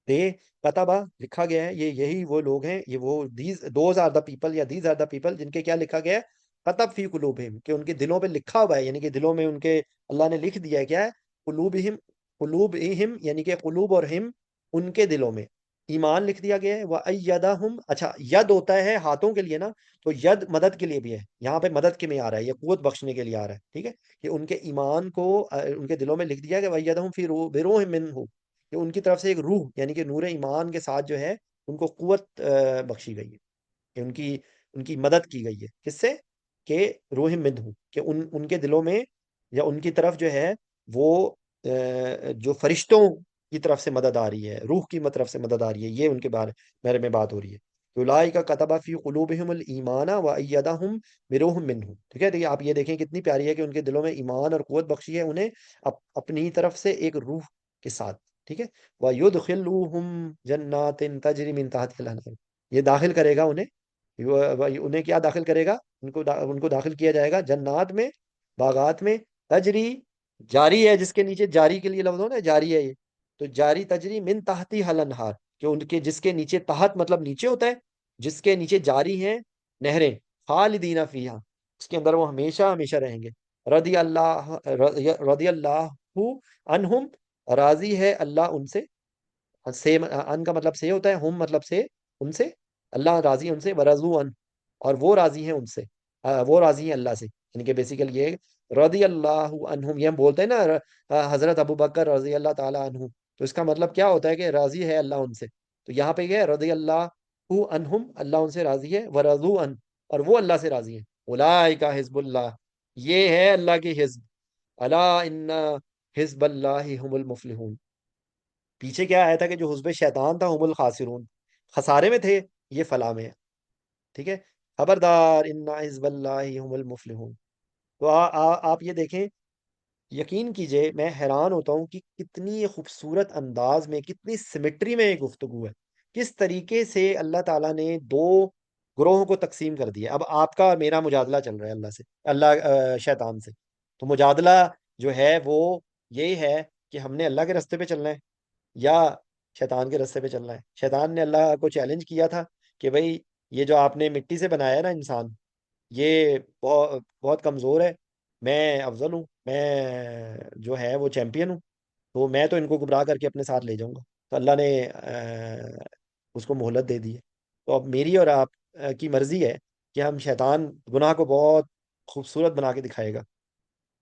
دے، کتبہ لکھا گیا ہے، یہی وہ لوگ ہیں، یہ وہ دوز آر دا پیپل، یا دیز آر دا پیپل جن کے کیا لکھا گیا ہے، کتب فی قلوبہم، کہ ان کے دلوں پہ لکھا ہوا ہے. یعنی کہ دلوں میں ان کے اللہ نے لکھ دیا ہے کیا ہے، قلوبہم، قلوبہم یعنی کہ قلوب اور ہم، ان کے دلوں میں ایمان لکھ دیا گیا ہے. وَأَيَّدَهُمْ، اچھا ید ہوتا ہے ہاتھوں کے لیے نا، تو ید مدد کے لیے بھی ہے، یہاں پہ مدد کے میں آ رہا ہے، یہ قوت بخشنے کے لیے آ رہا ہے. ٹھیک ہے، کہ ان کے ایمان کو ان کے دلوں میں لکھ دیا کہ وَأَيَّدَهُمْ فِي بِرُوحٍ مِّنْهُ، کہ ان کی طرف سے ایک روح، یعنی کہ نور ایمان کے ساتھ جو ہے ان کو قوت بخشی گئی ہے، کہ ان کی مدد کی گئی ہے. کس سے؟ کہ روح منہ، کہ ان کے دلوں میں، یا ان کی طرف جو ہے وہ جو فرشتوں کی طرف سے مدد آ رہی ہے، روح کی طرف سے مدد آ رہی ہے، یہ ان کے بارے میں بات ہو رہی ہے. اولئک کتب فی قلوبہم الایمان وایدہم بروح منہ. ٹھیک ہے، دیکھیے آپ یہ دیکھیں کتنی پیاری ہے کہ ان کے دلوں میں ایمان اور قوت بخشی ہے انہیں اپنی طرف سے ایک روح کے ساتھ. ٹھیک ہے، وَيُدْخِلُهُمْ جَنَّاتٍ تَجْرِي مِن تَحْتِهَا الْأَنْهَارُ، یہ داخل کرے گا انہیں کیا داخل کرے گا، ان کو داخل کیا جائے گا جنات میں، باغات میں، تجری جاری ہے، جس کے نیچے جاری کے لیے لفظ ہو نا، جاری ہے یہ، تو جاری تجری من تحتی حل انہار، کہ ان کے جس کے نیچے، تحت مطلب نیچے ہوتا ہے، جس کے نیچے جاری ہیں نہریں، خالدین فیہا، اس کے اندر وہ ہمیشہ ہمیشہ رہیں گے، رضی اللہ رضی اللہ عنہم، راضی ہے اللہ ان سے ان کا مطلب سے ہوتا ہے، ہم مطلب سے ان سے، اللہ راضی ہے ان سے، ورضو ان، اور وہ راضی ہیں ان سے، وہ راضی ہیں اللہ سے، یعنی کہ بیسیکل یہ رضی اللہ عنہم، یہ ہم بولتے ہیں نا حضرت ابو بکر رضی اللہ تعالی عنہ، تو اس کا مطلب کیا ہوتا ہے کہ راضی ہے اللہ ان سے، تو یہاں پہ یہ ہے رضی اللہ عنہم، اللہ ان سے راضی ہے، ورضو ان، اور وہ اللہ سے راضی ہیں، اولئک حزب اللہ، یہ ہے اللہ کی حزب، الا ان حزب اللہ هم المفلحون، پیچھے کیا آیا تھا کہ جو حزب شیطان تھا هم الخاسرون، خسارے میں تھے، یہ فلاح میں ہے، ٹھیک ہے، خبردار ان حزب اللہ هم المفلحون، تو آپ یہ دیکھیں، یقین کیجئے میں حیران ہوتا ہوں کہ کتنی خوبصورت انداز میں، کتنی سمٹری میں یہ گفتگو ہے، کس طریقے سے اللہ تعالیٰ نے دو گروہوں کو تقسیم کر دیا، اب آپ کا اور میرا مجادلہ چل رہا ہے اللہ سے، اللہ شیطان سے، تو مجادلہ جو ہے وہ یہی ہے کہ ہم نے اللہ کے رستے پہ چلنا ہے یا شیطان کے رستے پہ چلنا ہے، شیطان نے اللہ کو چیلنج کیا تھا کہ بھئی یہ جو آپ نے مٹی سے بنایا ہے نا انسان، یہ بہت بہت کمزور ہے، میں افضل ہوں، میں جو ہے وہ چیمپئن ہوں، تو میں تو ان کو گمراہ کر کے اپنے ساتھ لے جاؤں گا، تو اللہ نے اس کو مہلت دے دی ہے، تو اب میری اور آپ کی مرضی ہے کہ ہم، شیطان گناہ کو بہت خوبصورت بنا کے دکھائے گا،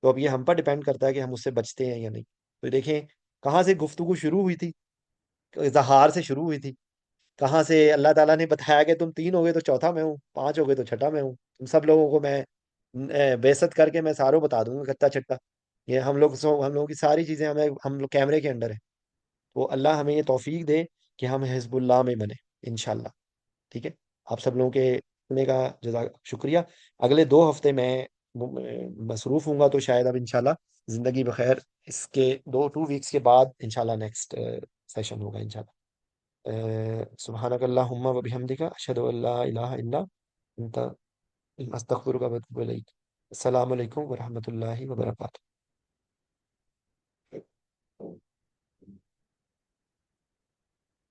تو اب یہ ہم پر ڈیپینڈ کرتا ہے کہ ہم اس سے بچتے ہیں یا نہیں، تو دیکھیں کہاں سے گفتگو شروع ہوئی تھی، اظہار سے شروع ہوئی تھی، کہاں سے اللہ تعالیٰ نے بتایا کہ تم تین ہو گئے تو چوتھا میں ہوں، پانچ ہو گئے تو چھٹا میں ہوں، تم سب لوگوں کو میں بےعزت کر کے میں ساروں بتا دوں گا کچا چٹا، یہ ہم لوگوں کی ساری چیزیں ہم لوگ کیمرے کے اندر ہیں، تو اللہ ہمیں یہ توفیق دے کہ ہم حزب اللہ میں بنے انشاءاللہ، ٹھیک ہے، آپ سب لوگوں کے سننے کا جزاک شکریہ، اگلے 2 ہفتے میں مصروف ہوں گا، تو شاید اب انشاءاللہ زندگی بخیر، اس کے 2 ویکس کے بعد انشاءاللہ نیکسٹ سیشن ہوگا انشاءاللہ، سبحانک اللہم و بحمدک، اشہد ان لا الہ الا انت، استغفرک و اتوب الیک، السلام علیکم ورحمۃ اللہ وبرکاتہ۔